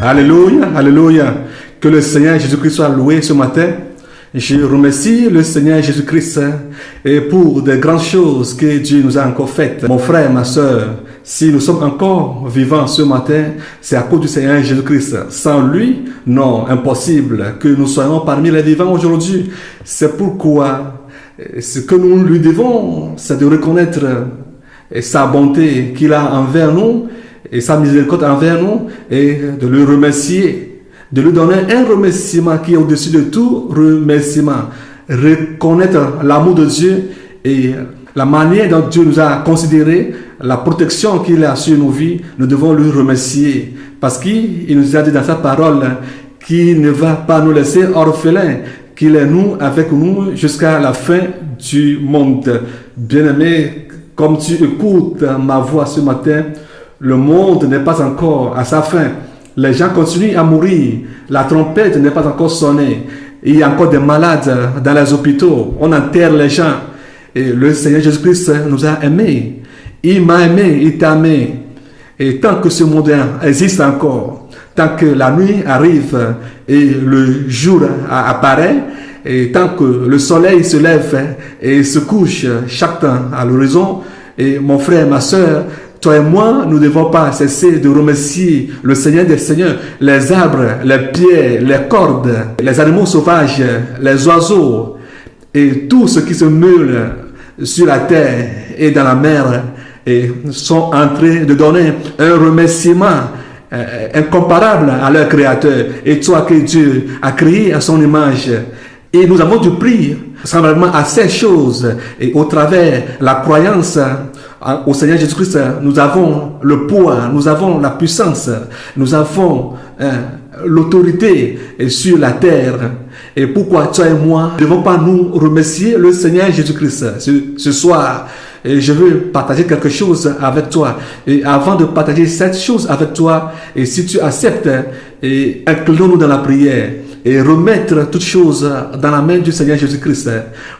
Alléluia, alléluia. Que le Seigneur Jésus-Christ soit loué ce matin. Je remercie le Seigneur Jésus-Christ et pour des grandes choses que Dieu nous a encore faites. Mon frère, ma soeur, si nous sommes encore vivants ce matin, c'est à cause du Seigneur Jésus-Christ. Sans lui, non, impossible que nous soyons parmi les vivants aujourd'hui. C'est pourquoi ce que nous lui devons, c'est de reconnaître sa bonté qu'il a envers nous et sa miséricorde envers nous et de le remercier. De lui donner un remerciement qui est au-dessus de tout remerciement. Reconnaître l'amour de Dieu et la manière dont Dieu nous a considérés, la protection qu'il a sur nos vies, nous devons lui remercier. Parce qu'il nous a dit dans sa parole qu'il ne va pas nous laisser orphelins, qu'il est nous avec nous jusqu'à la fin du monde. Bien-aimé, comme tu écoutes ma voix ce matin, le monde n'est pas encore à sa fin. Les gens continuent à mourir. La trompette n'est pas encore sonnée. Il y a encore des malades dans les hôpitaux. On enterre les gens. Et le Seigneur Jésus-Christ nous a aimés. Il m'a aimé, il t'a aimé. Et tant que ce monde existe encore, tant que la nuit arrive et le jour apparaît, et tant que le soleil se lève et se couche chaque temps à l'horizon, et mon frère, ma soeur, toi et moi, nous ne devons pas cesser de remercier le Seigneur des Seigneurs. Les arbres, les pierres, les cordes, les animaux sauvages, les oiseaux et tout ce qui se meule sur la terre et dans la mer et sont en train de donner un remerciement incomparable à leur Créateur. Et toi que Dieu a créé à son image. Et nous avons dû prier semblement à ces choses et au travers la croyance au Seigneur Jésus-Christ, nous avons le poids, nous avons la puissance, nous avons l'autorité sur la terre. Et pourquoi toi et moi ne devons pas nous remercier le Seigneur Jésus-Christ ce soir? Et je veux partager quelque chose avec toi. Et avant de partager cette chose avec toi, et si tu acceptes, inclinons-nous dans la prière et remettre toutes choses dans la main du Seigneur Jésus-Christ.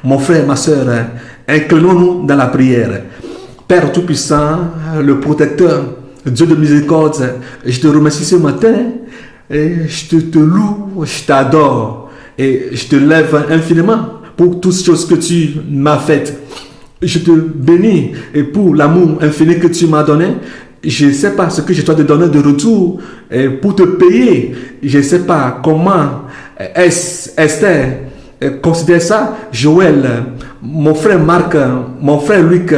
Mon frère, ma soeur, inclinons-nous dans la prière. Père Tout-Puissant, le protecteur, Dieu de miséricorde, je te remercie ce matin et je te loue, je t'adore et je te lève infiniment pour toutes ces choses que tu m'as faites. Je te bénis et pour l'amour infini que tu m'as donné. Je ne sais pas ce que je dois te donner de retour pour te payer. Je ne sais pas comment Esther considère ça. Joël, mon frère Marc, mon frère Luc,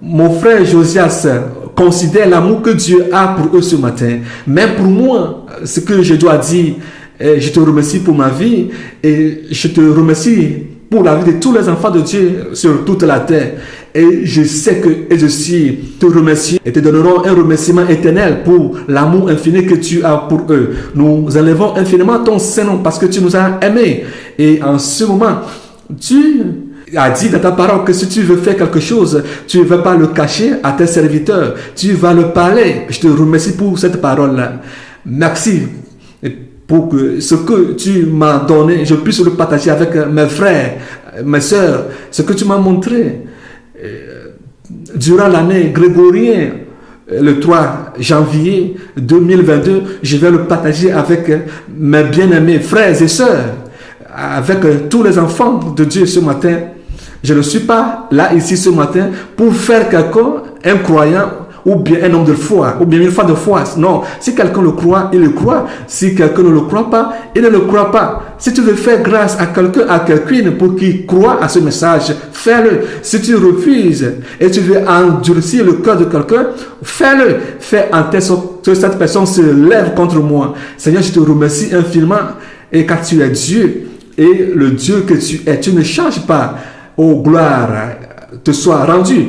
mon frère Josias considère l'amour que Dieu a pour eux ce matin. Même pour moi, ce que je dois dire, je te remercie pour ma vie et je te remercie pour la vie de tous les enfants de Dieu sur toute la terre. Et je sais que eux aussi te remercient et te donneront un remerciement éternel pour l'amour infini que tu as pour eux. Nous élevons infiniment ton Saint-Nom parce que tu nous as aimés. Et en ce moment, tu a dit dans ta parole que si tu veux faire quelque chose, tu ne vas pas le cacher à tes serviteurs. Tu vas le parler. Je te remercie pour cette parole-là. Merci pour que ce que tu m'as donné, je puisse le partager avec mes frères, mes sœurs. Ce que tu m'as montré durant l'année grégorienne, le 3 janvier 2022, je vais le partager avec mes bien-aimés frères et sœurs, avec tous les enfants de Dieu ce matin. Je ne suis pas là ici ce matin pour faire quelqu'un un croyant ou bien un homme de foi, ou bien une femme de foi. Non, si quelqu'un le croit, il le croit. Si quelqu'un ne le croit pas, il ne le croit pas. Si tu veux faire grâce à quelqu'un, à quelqu'une pour qu'il croit à ce message, fais-le. Si tu refuses et tu veux endurcir le cœur de quelqu'un, fais-le. Fais en telle sorte que cette personne se lève contre moi. Seigneur, je te remercie infiniment. Et car tu es Dieu, et le Dieu que tu es, tu ne changes pas. Oh, gloire te soit rendue.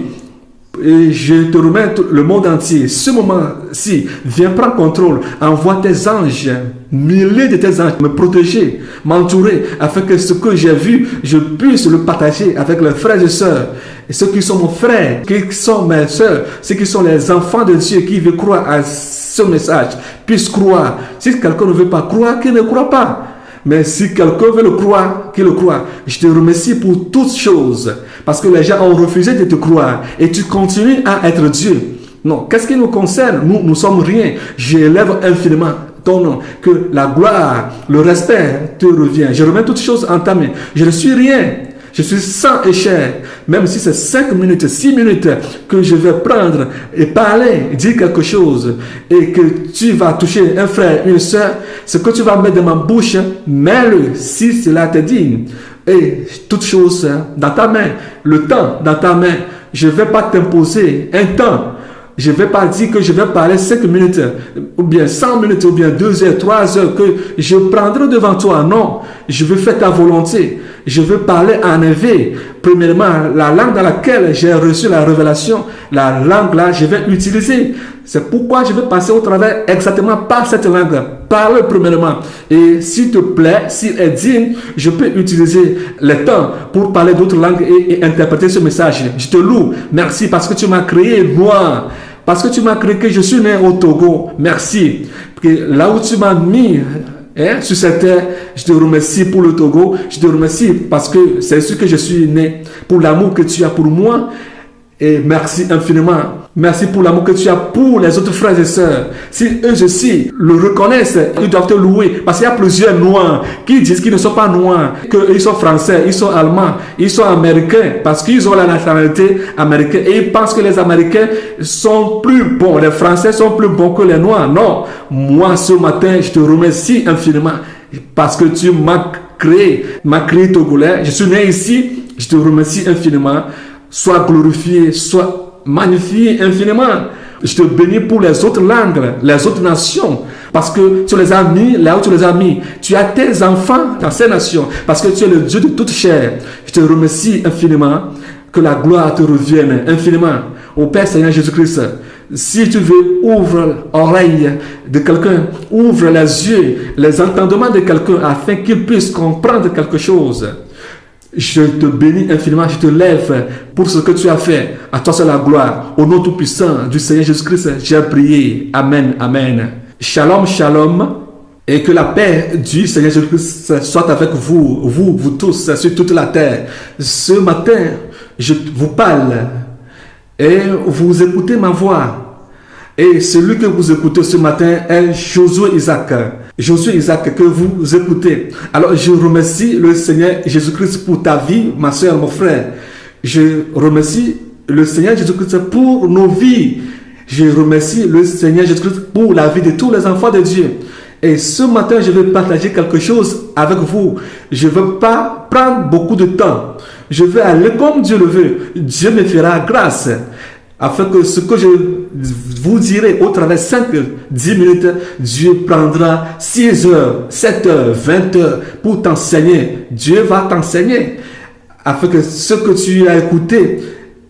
Et je te remets le monde entier. Ce moment-ci, viens prendre contrôle. Envoie tes anges, milliers de tes anges, me protéger, m'entourer, afin que ce que j'ai vu, je puisse le partager avec les frères et sœurs. Et ceux qui sont mon frère, qui sont mes sœurs, ceux qui sont les enfants de Dieu, qui veulent croire à ce message, puissent croire. Si quelqu'un ne veut pas croire, qu'il ne croit pas. Mais si quelqu'un veut le croire, qu'il le croit. Je te remercie pour toutes choses. Parce que les gens ont refusé de te croire. Et tu continues à être Dieu. Non, qu'est-ce qui nous concerne? Nous sommes rien. J'élève infiniment ton nom. Que la gloire, le respect te revient. Je remets toutes choses en ta main. Je ne suis rien. Je suis sang et chair. Même si c'est 5 minutes, 6 minutes que je vais prendre et parler, dire quelque chose, et que tu vas toucher un frère, une soeur, ce que tu vas mettre dans ma bouche, mets-le si cela te dit. Et toutes choses dans ta main, le temps dans ta main. Je ne vais pas t'imposer un temps. Je ne vais pas dire que je vais parler 5 minutes, ou bien 100 minutes, ou bien 2 heures, 3 heures, que je prendrai devant toi. Non, je veux faire ta volonté. Je veux parler en éveil. Premièrement, la langue dans laquelle j'ai reçu la révélation, la langue là, je vais utiliser. C'est pourquoi je vais passer au travers exactement par cette langue. Parle premièrement. Et s'il te plaît, s'il est digne, je peux utiliser le temps pour parler d'autres langues et interpréter ce message. Je te loue. Merci parce que tu m'as créé moi. Parce que tu m'as créé que je suis né au Togo. Merci. Parce que là où tu m'as mis sur cette terre, je te remercie pour le Togo. Je te remercie parce que c'est ce que je suis né. Pour l'amour que tu as pour moi. Et merci infiniment. Merci pour l'amour que tu as pour les autres frères et sœurs. Si eux aussi le reconnaissent, ils doivent te louer. Parce qu'il y a plusieurs noirs qui disent qu'ils ne sont pas noirs, qu'ils sont français, ils sont allemands, ils sont américains, parce qu'ils ont la nationalité américaine. Et ils pensent que les Américains sont plus bons, les Français sont plus bons que les Noirs. Non, moi ce matin, je te remercie infiniment parce que tu m'as créé togolais. Je suis né ici, je te remercie infiniment. Sois glorifié, sois magnifié infiniment. Je te bénis pour les autres langues, les autres nations. Parce que tu les as mis là où tu les as mis. Tu as tes enfants dans ces nations. Parce que tu es le Dieu de toute chair. Je te remercie infiniment. Que la gloire te revienne infiniment. Au Père Seigneur Jésus-Christ. Si tu veux, ouvre l'oreille de quelqu'un. Ouvre les yeux, les entendements de quelqu'un afin qu'il puisse comprendre quelque chose. Je te bénis infiniment, je te lève pour ce que tu as fait. À toi c'est la gloire. Au nom tout puissant du Seigneur Jésus-Christ, j'ai prié. Amen, amen. Shalom, shalom. Et que la paix du Seigneur Jésus-Christ soit avec vous tous, sur toute la terre. Ce matin, je vous parle et vous écoutez ma voix. Et celui que vous écoutez ce matin est Josué Isaac. Josué Isaac que vous écoutez. Alors je remercie le Seigneur Jésus-Christ pour ta vie, ma soeur, mon frère. Je remercie le Seigneur Jésus-Christ pour nos vies. Je remercie le Seigneur Jésus-Christ pour la vie de tous les enfants de Dieu. Et ce matin, je vais partager quelque chose avec vous. Je ne veux pas prendre beaucoup de temps. Je vais aller comme Dieu le veut. Dieu me fera grâce. Afin que ce que je vous dirai au travers 5-10 minutes, Dieu prendra 6 heures, 7 heures, 20 heures pour t'enseigner. Dieu va t'enseigner. Afin que ce que tu as écouté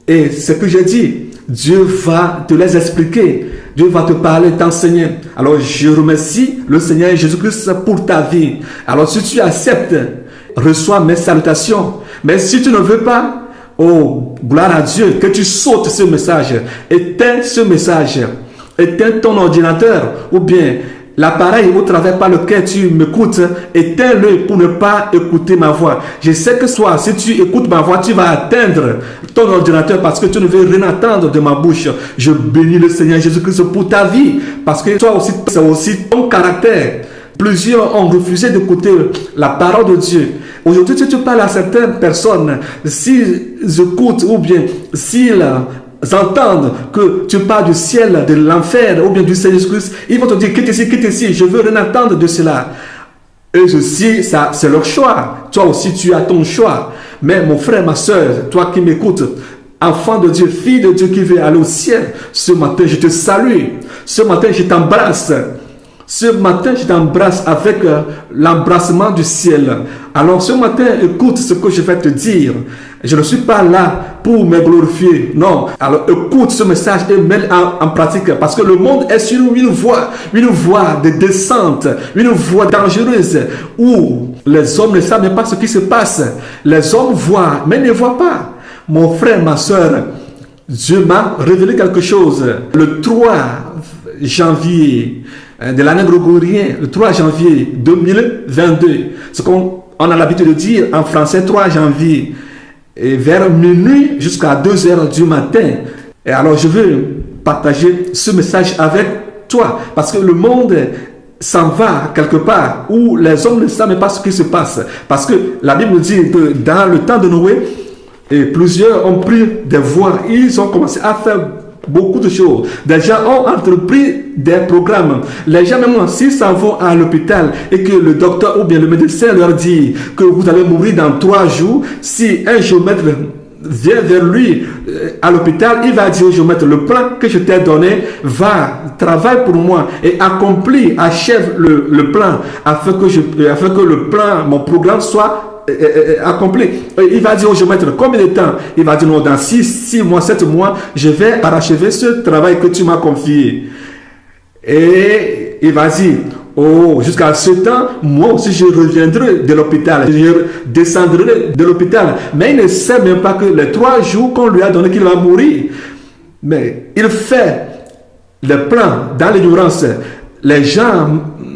et ce que j'ai dit, Dieu va te les expliquer. Dieu va te parler, t'enseigner. Alors je remercie le Seigneur Jésus-Christ pour ta vie. Alors si tu acceptes, reçois mes salutations. Mais si tu ne veux pas, oh, gloire à Dieu, que tu sautes ce message, éteins ce message, éteins ton ordinateur ou bien l'appareil au travers par lequel tu m'écoutes, éteins-le pour ne pas écouter ma voix. Je sais que toi, si tu écoutes ma voix, tu vas atteindre ton ordinateur parce que tu ne veux rien attendre de ma bouche. Je bénis le Seigneur Jésus-Christ pour ta vie parce que toi aussi, c'est aussi ton caractère. Plusieurs ont refusé d'écouter la parole de Dieu. Aujourd'hui, si tu parles à certaines personnes, s'ils écoutent ou bien s'ils entendent que tu parles du ciel, de l'enfer ou bien du Seigneur Jésus-Christ, ils vont te dire quitte ici, je veux rien entendre de cela. Eux aussi, ça, c'est leur choix. Toi aussi, tu as ton choix. Mais mon frère, ma soeur, toi qui m'écoutes, enfant de Dieu, fille de Dieu qui veut aller au ciel, ce matin, je te salue. Ce matin, je t'embrasse. Ce matin, je t'embrasse avec l'embrassement du ciel. Alors ce matin, écoute ce que je vais te dire. Je ne suis pas là pour me glorifier. Non. Alors écoute ce message et mets-le en pratique. Parce que le monde est sur une voie de descente, une voie dangereuse où les hommes ne savent même pas ce qui se passe. Les hommes voient, mais ne voient pas. Mon frère, ma soeur, Dieu m'a révélé quelque chose. Le 3 janvier de l'année grégorienne, le 3 janvier 2022. Ce qu'on a l'habitude de dire en français, 3 janvier, et vers minuit jusqu'à 2 heures du matin. Et alors je veux partager ce message avec toi, parce que le monde s'en va quelque part où les hommes ne savent même pas ce qui se passe. Parce que la Bible dit que dans le temps de Noé, et plusieurs ont pris des voies, ils ont commencé à faire beaucoup de choses. Des gens ont entrepris des programmes. Les gens, même s'ils s'en vont à l'hôpital et que le docteur ou bien le médecin leur dit que vous allez mourir dans 3 jours, si un géomètre vient vers lui à l'hôpital, il va dire au géomètre, le plan que je t'ai donné, va, travaille pour moi et accomplis, achève le plan afin que le plan, mon programme soit accompli. Il va dire au géomètre combien de temps? Il va dire non, dans 6 mois, 7 mois, je vais parachever ce travail que tu m'as confié. Et il va dire, oh, jusqu'à ce temps, moi aussi je reviendrai de l'hôpital, je descendrai de l'hôpital. Mais il ne sait même pas que les 3 jours qu'on lui a donné qu'il va mourir. Mais il fait le plan dans l'ignorance. Les gens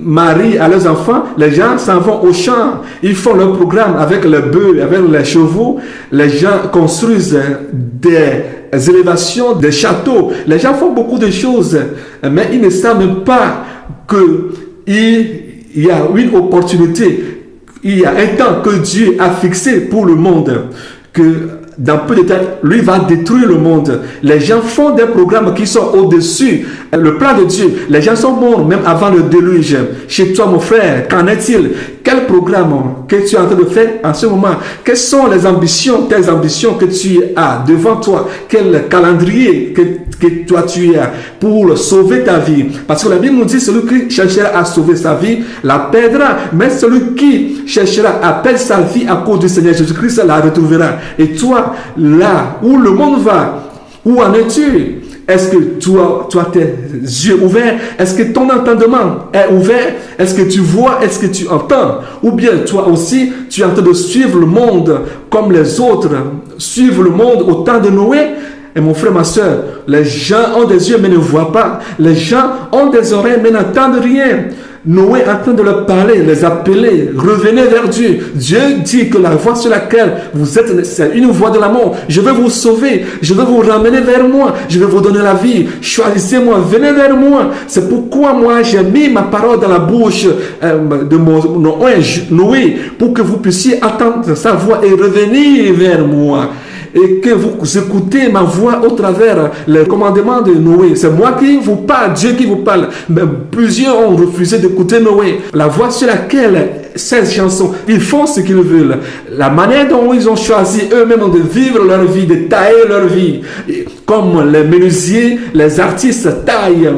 marient à leurs enfants, les gens s'en vont au champ, ils font leur programme avec les bœufs, avec les chevaux, les gens construisent des élévations, des châteaux, les gens font beaucoup de choses, mais ils ne savent même pas qu'il y a une opportunité, il y a un temps que Dieu a fixé pour le monde, que dans peu de temps, lui va détruire le monde. Les gens font des programmes qui sont au-dessus. Le plan de Dieu, les gens sont morts même avant le déluge. Chez toi, mon frère, qu'en est-il? Quel programme que tu es en train de faire en ce moment? Quelles sont les ambitions, tes ambitions que tu as devant toi? Quel calendrier que toi tu as pour sauver ta vie? Parce que la Bible nous dit, celui qui cherchera à sauver sa vie la perdra. Mais celui qui cherchera à perdre sa vie à cause du Seigneur Jésus-Christ la retrouvera. Et toi, là où le monde va, où en es-tu? Est-ce que tu as tes yeux ouverts? Est-ce que ton entendement est ouvert? Est-ce que tu vois? Est-ce que tu entends? Ou bien toi aussi, tu es en train de suivre le monde comme les autres suivent le monde au temps de Noé? Et mon frère, ma soeur, les gens ont des yeux mais ne voient pas. Les gens ont des oreilles mais n'entendent rien. Noé est en train de leur parler, les appeler, revenez vers Dieu. Dieu dit que la voie sur laquelle vous êtes, c'est une voie de l'amour. Je vais vous sauver, je vais vous ramener vers moi, je vais vous donner la vie. Choisissez-moi, venez vers moi. C'est pourquoi moi j'ai mis ma parole dans la bouche de mon Noé, pour que vous puissiez entendre sa voix et revenir vers moi. Et que vous écoutez ma voix au travers les commandements de Noé. C'est moi qui vous parle, Dieu qui vous parle. Mais plusieurs ont refusé d'écouter Noé. La voix sur laquelle ces chansons, ils font ce qu'ils veulent. La manière dont ils ont choisi eux-mêmes de vivre leur vie, de tailler leur vie. Comme les menuisiers, les artistes taillent.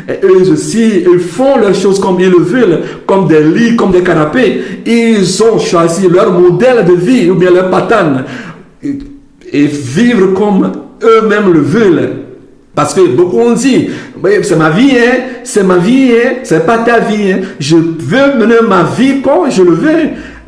Et eux aussi, ils font leurs choses comme ils le veulent, comme des lits, comme des canapés. Ils ont choisi leur modèle de vie, ou bien leur patane. Et vivre comme eux-mêmes le veulent. Parce que beaucoup ont dit, c'est ma vie, hein, c'est ma vie, hein, c'est pas ta vie. Hein. Je veux mener ma vie comme je le veux.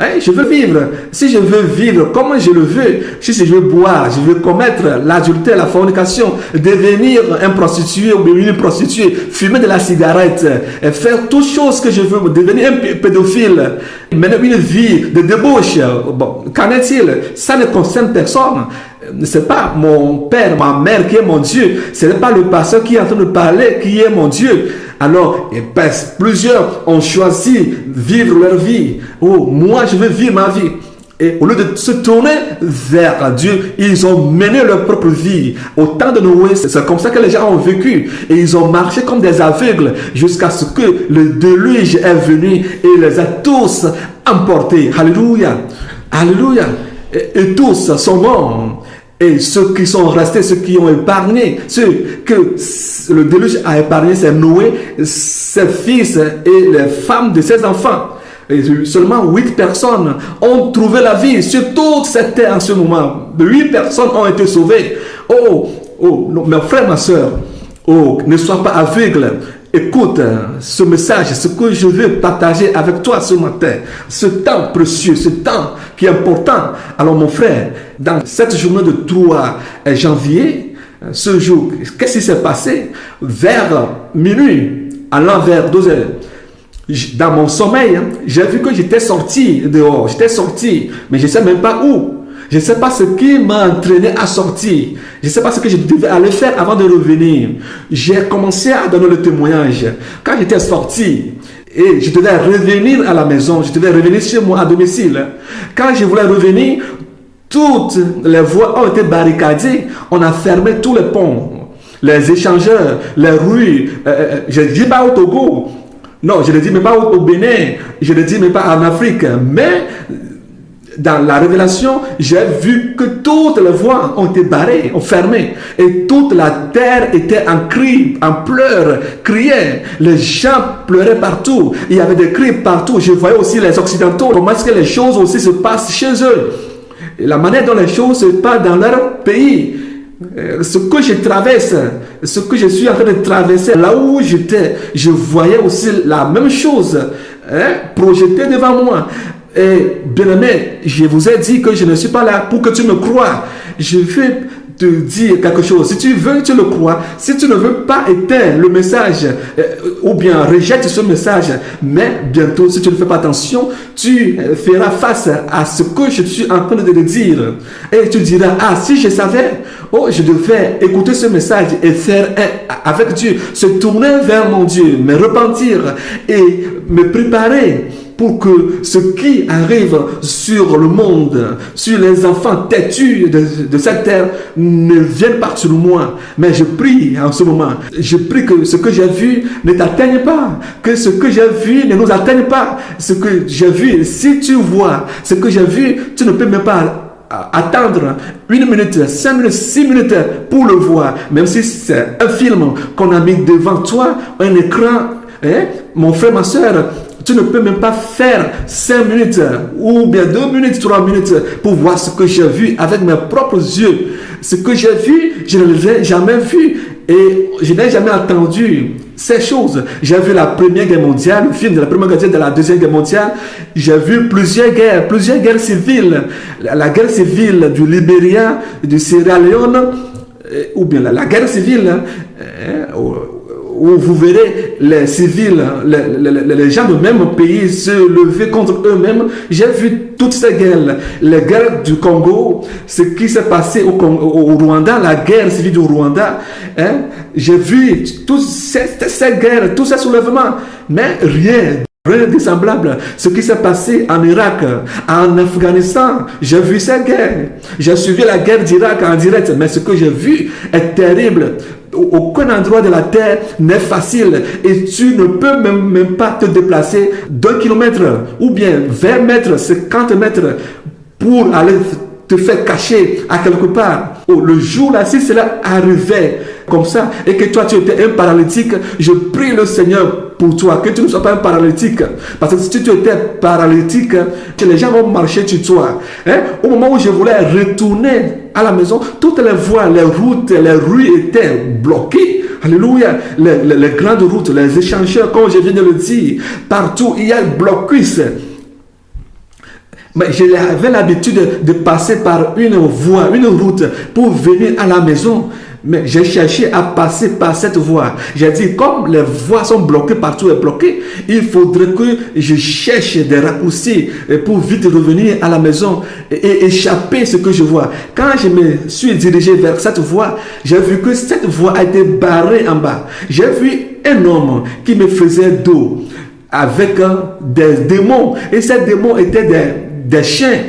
Hein, je veux vivre. Si je veux vivre comme je le veux, si je veux boire, je veux commettre l'adultère, la fornication, devenir un prostitué ou une prostituée, fumer de la cigarette, et faire toutes choses que je veux, devenir un pédophile, mener une vie de débauche. Bon, qu'en est-il? Ça ne concerne personne. Ce n'est pas mon père, ma mère qui est mon Dieu. Ce n'est pas le pasteur qui est en train de parler qui est mon Dieu. Alors, plusieurs ont choisi vivre leur vie. Oh, moi, je veux vivre ma vie. Et au lieu de se tourner vers Dieu, ils ont mené leur propre vie. Au temps de Noé, c'est comme ça que les gens ont vécu. Et ils ont marché comme des aveugles jusqu'à ce que le déluge est venu et les a tous emportés. Alléluia. Alléluia. Et tous sont morts. Et ceux qui sont restés, ceux qui ont épargné, ceux que le déluge a épargné, c'est Noé, ses fils et les femmes de ses enfants. Et seulement 8 personnes ont trouvé la vie sur toute cette terre en ce moment. 8 personnes ont été sauvées. Oh, mes frères, ma soeur, oh, ne sois pas aveugle. Écoute ce message, ce que je veux partager avec toi ce matin, ce temps précieux, ce temps qui est important. Alors mon frère, dans cette journée de 3 janvier, ce jour, qu'est-ce qui s'est passé? Vers minuit, allant vers 12 heures. Dans mon sommeil, j'ai vu que j'étais sorti dehors, mais je ne sais même pas où. Je ne sais pas ce qui m'a entraîné à sortir. Je ne sais pas ce que je devais aller faire avant de revenir. J'ai commencé à donner le témoignage. Quand j'étais sorti et je devais revenir à la maison, je devais revenir chez moi à domicile. Quand je voulais revenir, toutes les voies ont été barricadées. On a fermé tous les ponts, les échangeurs, les rues. Je ne dis pas au Togo. Non, je ne dis même pas au Bénin. Je ne dis même pas en Afrique. Mais dans la révélation, j'ai vu que toutes les voies ont été barrées, ont fermé. Et toute la terre était en cri, en pleurs, criait. Les gens pleuraient partout. Il y avait des cris partout. Je voyais aussi les Occidentaux. Comment est-ce que les choses aussi se passent chez eux? Et la manière dont les choses se passent dans leur pays. Ce que je traverse, ce que je suis en train de traverser, là où j'étais, je voyais aussi la même chose projetée devant moi. Et bien aimé, je vous ai dit que je ne suis pas là pour que tu me croies. Je vais te dire quelque chose. Si tu veux, tu le crois. Si tu ne veux pas, éteins le message ou bien rejette ce message. Mais bientôt, si tu ne fais pas attention, tu feras face à ce que je suis en train de te dire. Et tu diras, ah, si je savais, oh, je devais écouter ce message et faire un avec Dieu, se tourner vers mon Dieu, me repentir et me préparer pour que ce qui arrive sur le monde, sur les enfants têtus de cette terre, ne vienne pas sur moi. Mais je prie en ce moment. Je prie que ce que j'ai vu ne t'atteigne pas. Que ce que j'ai vu ne nous atteigne pas. Ce que j'ai vu, si tu vois ce que j'ai vu, tu ne peux même pas attendre 1 minute, 5 minutes, 6 minutes pour le voir. Même si c'est un film qu'on a mis devant toi, un écran, mon frère, ma soeur, tu ne peux même pas faire 5 minutes ou bien 2 minutes, 3 minutes pour voir ce que j'ai vu avec mes propres yeux. Ce que j'ai vu, je ne l'ai jamais vu et je n'ai jamais entendu ces choses. J'ai vu la Première Guerre mondiale, le film de la Première Guerre mondiale, de la Deuxième Guerre mondiale. J'ai vu plusieurs guerres civiles. La guerre civile du Libéria, du Sierra Leone, ou bien la guerre civile, où vous verrez les civils, les gens du même pays se lever contre eux-mêmes. J'ai vu toutes ces guerres, les guerres du Congo, ce qui s'est passé au Rwanda, la guerre civile du Rwanda. J'ai vu toutes ces guerres, tous ces soulèvements, mais rien de semblable. Ce qui s'est passé en Irak, en Afghanistan, j'ai vu ces guerres. J'ai suivi la guerre d'Irak en direct, mais ce que j'ai vu est terrible. Aucun endroit de la terre n'est facile et tu ne peux même pas te déplacer d'1 kilomètre ou bien 20 mètres, 50 mètres pour aller te faire cacher à quelque part. Oh, le jour là, si cela arrivait comme ça et que toi tu étais un paralytique, je prie le Seigneur pour toi que tu ne sois pas un paralytique, parce que si tu étais paralytique, les gens vont marcher sur toi. Au moment où je voulais retourner à la maison, toutes les voies, les routes, les rues étaient bloquées. Alléluia. Les grandes routes, les échangeurs, comme je viens de le dire, partout il y a un blocus. Mais j'avais l'habitude de passer par une voie, une route pour venir à la maison. Mais j'ai cherché à passer par cette voie. J'ai dit, comme les voies sont bloquées, partout est bloqué, il faudrait que je cherche des raccourcis pour vite revenir à la maison et échapper ce que je vois. Quand je me suis dirigé vers cette voie, j'ai vu que cette voie a été barrée en bas. J'ai vu un homme qui me faisait dos avec des démons. Et ces démons étaient des chiens.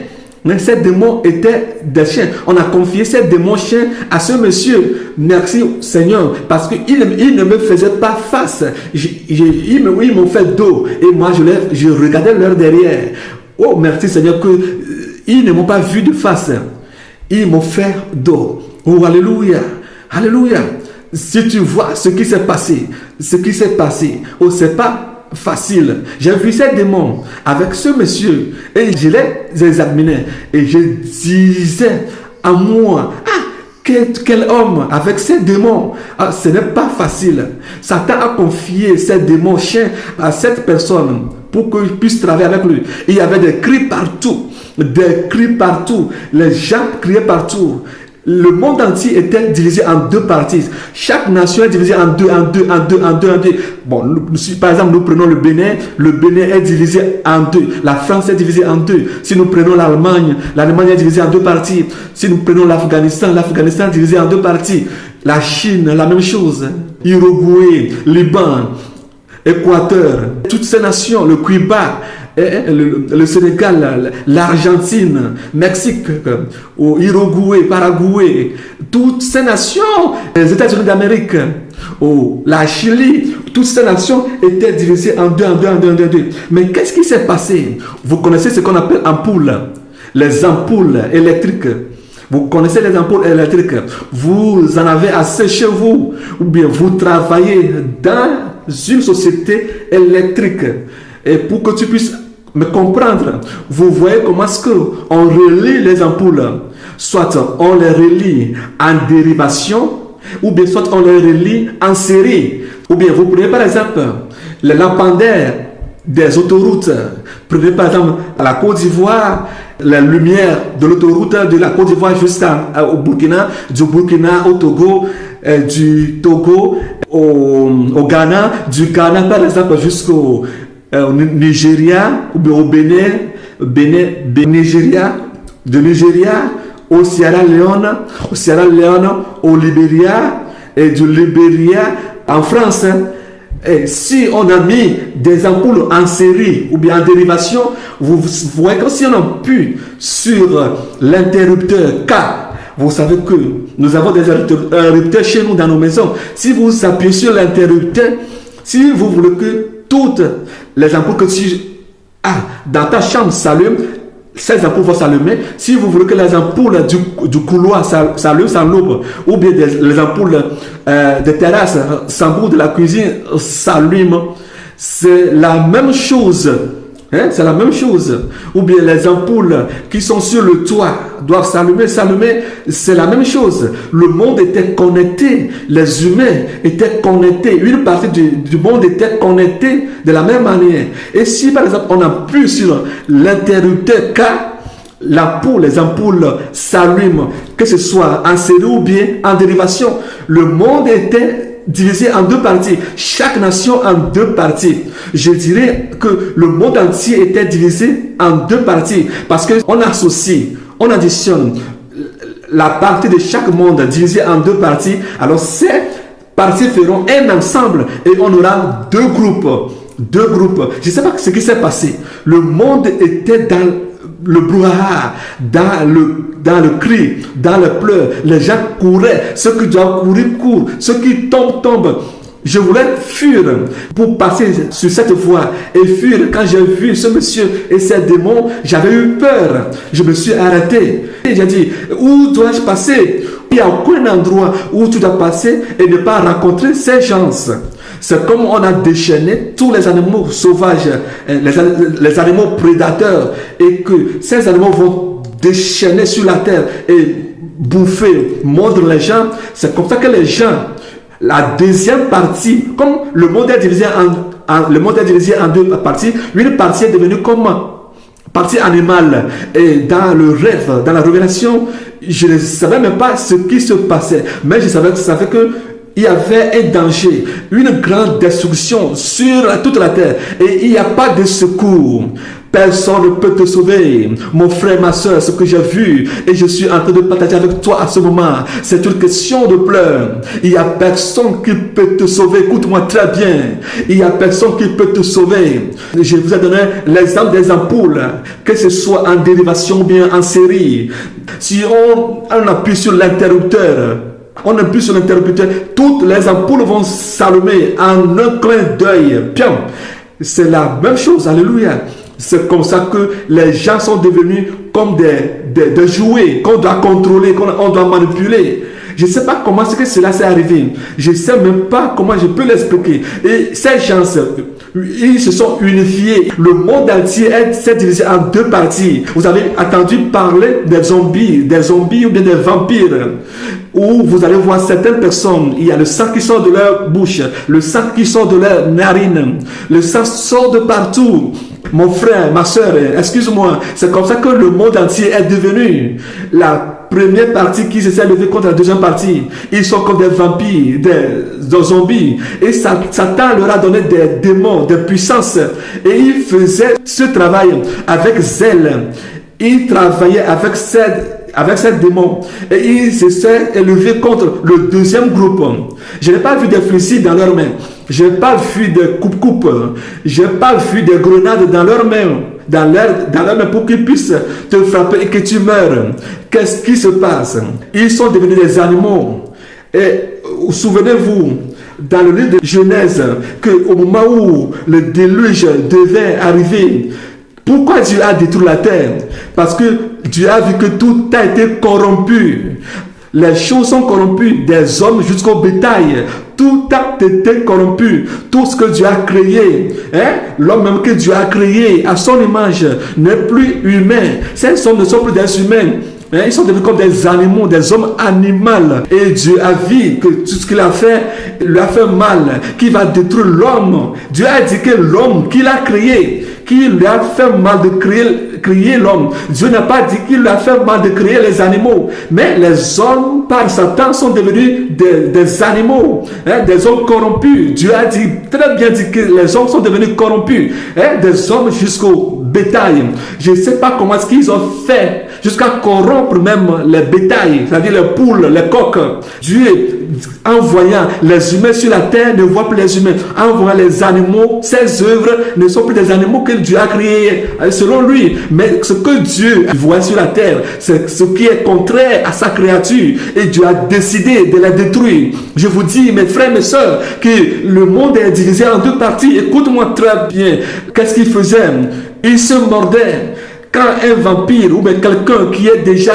Mais ces démons étaient des chiens. On a confié ces démons chiens à ce monsieur. Merci Seigneur, parce qu'il ne me faisait pas face. Ils m'ont fait dos. Et moi, je regardais leur derrière. Oh, merci Seigneur, qu'ils ne m'ont pas vu de face. Ils m'ont fait dos. Oh, alléluia. Alléluia. Si tu vois ce qui s'est passé, oh, c'est pas facile. J'ai vu ces démons avec ce monsieur et je les examinais et je disais à moi, quel homme avec ces démons, ce n'est pas facile. Satan a confié ces démons chiens à cette personne pour qu'il puisse travailler avec lui. Il y avait des cris partout, les gens criaient partout. Le monde entier était divisé en deux parties. Chaque nation est divisée en deux. Bon, par exemple, nous prenons le Bénin est divisé en deux. La France est divisée en deux. Si nous prenons l'Allemagne est divisée en deux parties. Si nous prenons l'Afghanistan est divisé en deux parties. La Chine, la même chose. Uruguay, Liban, Équateur, toutes ces nations, le Cuba, le Sénégal, l'Argentine, Mexique, au Uruguay, Paraguay, toutes ces nations, les États-Unis d'Amérique, la Chili, toutes ces nations étaient divisées en deux. Mais qu'est-ce qui s'est passé? Vous connaissez ce qu'on appelle ampoules, les ampoules électriques. Vous connaissez les ampoules électriques. Vous en avez assez chez vous, ou bien vous travaillez dans une société électrique. Et pour que tu puisses me comprendre, vous voyez comment est-ce qu'on relie les ampoules. Soit on les relie en dérivation, ou bien soit on les relie en série. Ou bien vous prenez par exemple les lampadaires des autoroutes. Prenez par exemple à la Côte d'Ivoire, la lumière de l'autoroute de la Côte d'Ivoire jusqu'au Burkina, du Burkina au Togo, du Togo au Ghana, du Ghana par exemple jusqu'au Nigeria, ou bien au Nigeria, de Nigeria au Sierra Leone, au Libéria, et du Libéria en France. Et si on a mis des ampoules en série ou bien en dérivation, vous voyez que si on appuie sur l'interrupteur K, vous savez que nous avons des interrupteurs chez nous dans nos maisons. Si vous appuyez sur l'interrupteur, si vous voulez que toutes les ampoules que tu as dans ta chambre s'allument, ces ampoules vont s'allumer. Si vous voulez que les ampoules du couloir s'allument sans l'aube, ou bien les ampoules des terrasses, sans bout de la cuisine s'allument, c'est la même chose. C'est la même chose. Ou bien les ampoules qui sont sur le toit doivent s'allumer, c'est la même chose. Le monde était connecté, les humains étaient connectés, une partie du monde était connectée de la même manière. Et si par exemple on appuie sur l'interrupteur K, les ampoules s'allument, que ce soit en série ou bien en dérivation. Le monde était divisé en deux parties, chaque nation en deux parties. Je dirais que le monde entier était divisé en deux parties parce qu'on associe, on additionne la partie de chaque monde divisée en deux parties. Alors ces parties feront un ensemble et on aura deux groupes. Je ne sais pas ce qui s'est passé. Le monde était dans le brouhaha, dans le cri, dans le pleur. Les gens couraient. Ceux qui doivent courir, courent. Ceux qui tombent. Je voulais fuir pour passer sur cette voie et fuir. Quand j'ai vu ce monsieur et ses démons, j'avais eu peur. Je me suis arrêté. Et j'ai dit, où dois-je passer? Il n'y a aucun endroit où tu dois passer et ne pas rencontrer ces gens. C'est comme on a déchaîné tous les animaux sauvages, les animaux prédateurs, et que ces animaux vont déchaîner sur la terre et bouffer, mordre les gens. C'est comme ça que les gens, la deuxième partie, comme le monde est divisé en deux parties, une partie est devenue comme partie animale. Et dans le rêve, dans la révélation, je ne savais même pas ce qui se passait, mais je savais que il y avait un danger, une grande destruction sur toute la terre et il n'y a pas de secours. Personne ne peut te sauver. Mon frère, ma soeur, ce que j'ai vu et je suis en train de partager avec toi à ce moment, c'est une question de pleurs. Il n'y a personne qui peut te sauver. Écoute-moi très bien. Il n'y a personne qui peut te sauver. Je vous ai donné l'exemple des ampoules, que ce soit en dérivation ou bien en série. Si on appuie sur l'interrupteur, toutes les ampoules vont s'allumer en un clin d'œil. C'est la même chose, alléluia. C'est comme ça que les gens sont devenus comme des jouets qu'on doit contrôler, qu'on doit manipuler. Je ne sais pas comment c'est que cela s'est arrivé. Je ne sais même pas comment je peux l'expliquer. Et ces gens, ils se sont unifiés. Le monde entier s'est divisé en deux parties. Vous avez entendu parler des zombies ou bien des vampires, où vous allez voir certaines personnes, il y a le sang qui sort de leur bouche, le sang qui sort de leurs narines, le sang sort de partout. Mon frère, ma soeur, excuse-moi, c'est comme ça que le monde entier est devenu. La première partie qui s'est levée contre la deuxième partie. Ils sont comme des vampires, des zombies. Et Satan leur a donné des démons, des puissances. Et ils faisaient ce travail avec zèle. Ils travaillaient avec ces démons. Et ils se sont élevés contre le deuxième groupe. Je n'ai pas vu des fusils dans leurs mains. Je n'ai pas vu des coupe-coupe. Je n'ai pas vu des grenades dans leurs mains. Dans leurs mains pour qu'ils puissent te frapper et que tu meurs. Qu'est-ce qui se passe? Ils sont devenus des animaux. Et souvenez-vous, dans le livre de Genèse, qu'au moment où le déluge devait arriver, pourquoi Dieu a détruit la terre? Parce que Dieu a vu que tout a été corrompu. Les choses sont corrompues, des hommes jusqu'au bétail. Tout a été corrompu. Tout ce que Dieu a créé, l'homme même que Dieu a créé à son image, n'est plus humain. Ces hommes ne sont plus des humains. Ils sont devenus comme des animaux, des hommes animaux. Et Dieu a vu que tout ce qu'il a fait, lui a fait mal, qu'il va détruire l'homme. Dieu a dit que l'homme qu'il a créé, qu'il lui a fait mal de créer l'homme. Dieu n'a pas dit qu'il lui a fait mal de créer les animaux. Mais les hommes, par Satan, sont devenus des animaux, des hommes corrompus. Dieu a dit, très bien dit que les hommes sont devenus corrompus, des hommes jusqu'au bétail. Je ne sais pas comment est-ce qu'ils ont fait jusqu'à corrompre même les bétails, c'est-à-dire les poules, les coqs. Dieu, en voyant les humains sur la terre, ne voit plus les humains. En voyant les animaux, ses œuvres ne sont plus des animaux que Dieu a créés selon lui. Mais ce que Dieu voit sur la terre, c'est ce qui est contraire à sa créature. Et Dieu a décidé de la détruire. Je vous dis, mes frères, mes soeurs, que le monde est divisé en deux parties. Écoute-moi très bien. Qu'est-ce qu'il faisait? Il se mordait. Quand un vampire ou bien quelqu'un qui est déjà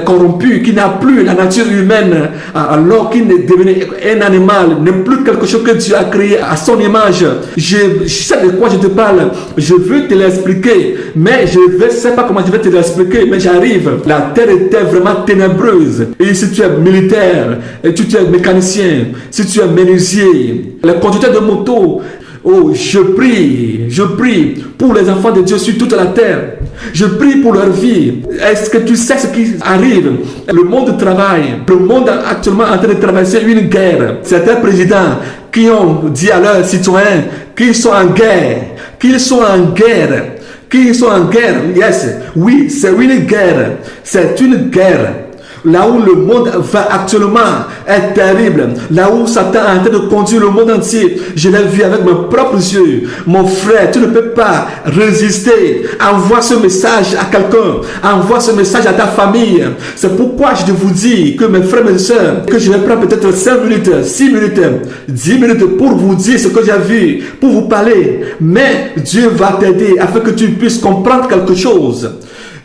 corrompu, qui n'a plus la nature humaine, alors qu'il est devenu un animal, n'est plus quelque chose que Dieu a créé à son image. Je sais de quoi je te parle. Je veux te l'expliquer, mais je ne sais pas comment je vais te l'expliquer, mais j'arrive. La terre était vraiment ténébreuse. Et si tu es militaire, et tu es mécanicien, si tu es menuisier, les conducteurs de moto, oh, je prie pour les enfants de Dieu sur toute la terre. Je prie pour leur vie. Est-ce que tu sais ce qui arrive? Le monde travaille. Le monde est actuellement en train de traverser une guerre. Certains présidents qui ont dit à leurs citoyens qu'ils sont en guerre. Qu'ils sont en guerre. Qu'ils sont en guerre. Yes. Oui, c'est une guerre. C'est une guerre. Là où le monde va actuellement est terrible. Là où Satan est en train de conduire le monde entier. Je l'ai vu avec mes propres yeux. Mon frère, tu ne peux pas résister. Envoie ce message à quelqu'un. Envoie ce message à ta famille. C'est pourquoi je vous dis que mes frères et mes soeurs, que je vais prendre peut-être 5 minutes, 6 minutes, 10 minutes pour vous dire ce que j'ai vu, pour vous parler. Mais Dieu va t'aider afin que tu puisses comprendre quelque chose.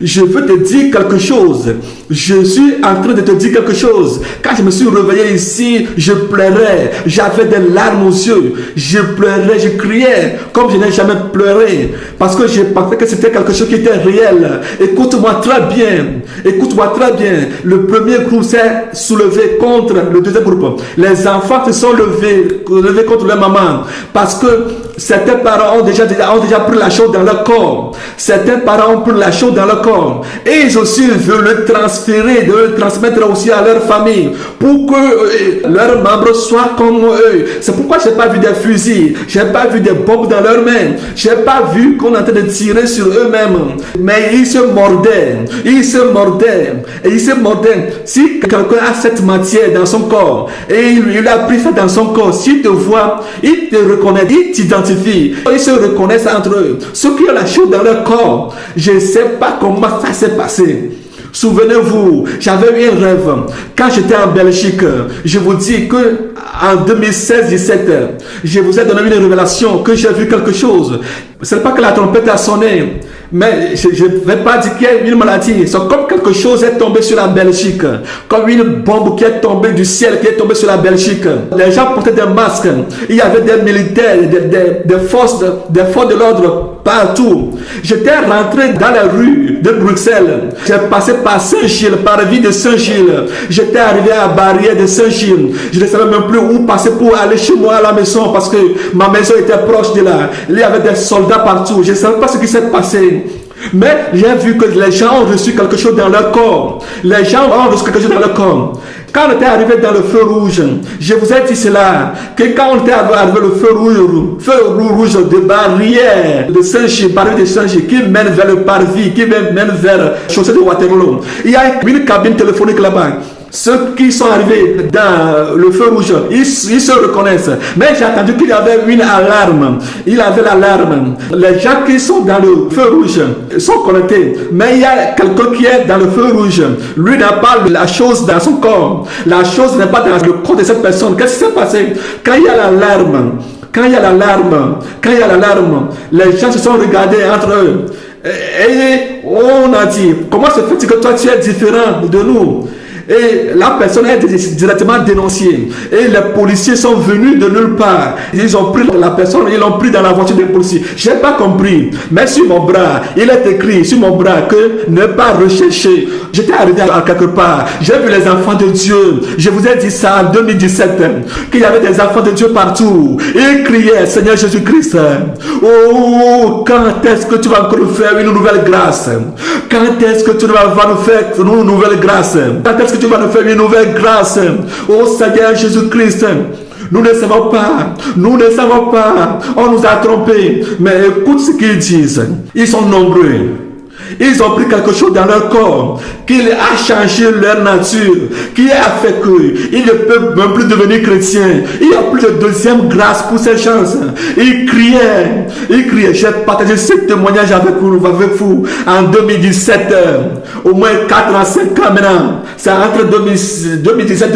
Je veux te dire quelque chose. Je suis en train de te dire quelque chose. Quand je me suis réveillé ici, je pleurais. J'avais des larmes aux yeux. Je pleurais, je criais comme je n'ai jamais pleuré. Parce que je pensais que c'était quelque chose qui était réel. Écoute-moi très bien. Écoute-moi très bien. Le premier groupe s'est soulevé contre le deuxième groupe. Les enfants se sont levés contre leur maman. Parce que certains parents ont déjà pris la chose dans leur corps. Certains parents ont pris la chose dans leur corps. Et ils aussi veulent le transférer, de le transmettre aussi à leur famille. Pour que leurs membres soient comme eux. C'est pourquoi je n'ai pas vu des fusils. Je n'ai pas vu des bombes dans leurs mains. Je n'ai pas vu qu'on est en train de tirer sur eux-mêmes. Mais ils se mordaient. Ils se mordaient. Et ils se mordaient. Si quelqu'un a cette matière dans son corps, et il a pris ça dans son corps, s'il te voit, il te reconnaît, il t'identifie. Ils se reconnaissent entre eux. Ceux qui ont la chose dans leur corps, je ne sais pas comment ça s'est passé. Souvenez-vous, j'avais eu un rêve. Quand j'étais en Belgique, je vous dis que en 2016-17, je vous ai donné une révélation, que j'ai vu quelque chose. Ce n'est pas que la trompette a sonné, mais je ne vais pas dire qu'il y a une maladie. C'est comme quelque chose est tombé sur la Belgique. Comme une bombe qui est tombée du ciel, qui est tombée sur la Belgique. Les gens portaient des masques. Il y avait des militaires, des forces de l'ordre partout. J'étais rentré dans la rue de Bruxelles. J'ai passé par Saint-Gilles, par la ville de Saint-Gilles. J'étais arrivé à la barrière de Saint-Gilles. Je ne savais même plus où passer pour aller chez moi à la maison parce que ma maison était proche de là. Il y avait des soldats partout. Je ne savais pas ce qui s'est passé. Mais j'ai vu que les gens ont reçu quelque chose dans leur corps. Les gens ont reçu quelque chose dans leur corps. Quand on était arrivé dans le feu rouge, je vous ai dit cela, que quand on était arrivé le feu rouge de barrière, de Saint-Gilles, barrière de Saint-Gilles, qui mène vers le parvis, qui mène vers chaussée de Waterloo, il y a une cabine téléphonique là-bas. Ceux qui sont arrivés dans le feu rouge, ils se reconnaissent. Mais j'ai entendu qu'il y avait une alarme. Il avait l'alarme. Les gens qui sont dans le feu rouge sont connectés. Mais il y a quelqu'un qui est dans le feu rouge. Lui n'a pas la chose dans son corps. La chose n'est pas dans le corps de cette personne. Qu'est-ce qui s'est passé? Quand il y a l'alarme, les gens se sont regardés entre eux. Et on a dit, comment se fait-il que toi tu es différent de nous? Et la personne est directement dénoncée. Et les policiers sont venus de nulle part. Ils ont pris la personne, ils l'ont pris dans la voiture des policiers. Je n'ai pas compris. Mais sur mon bras, il est écrit sur mon bras que ne pas rechercher. J'étais arrivé à quelque part. J'ai vu les enfants de Dieu. Je vous ai dit ça en 2017. Qu'il y avait des enfants de Dieu partout. Ils criaient, Seigneur Jésus-Christ. Oh, quand est-ce que tu vas encore faire une nouvelle grâce? Quand est-ce que tu vas nous faire une nouvelle grâce? Quand est-ce que tu vas nous faire une nouvelle grâce? Oh Seigneur Jésus-Christ, nous ne savons pas, on nous a trompés. Mais écoute ce qu'ils disent, ils sont nombreux. Ils ont pris quelque chose dans leur corps qui a changé leur nature, qui a fait qu'ils ne peuvent même plus devenir chrétiens. Il n'y a plus de deuxième grâce pour ces gens. Ils criaient. J'ai partagé ce témoignage avec vous en 2017, au moins 4 ans, 5 ans maintenant. C'est entre 2017.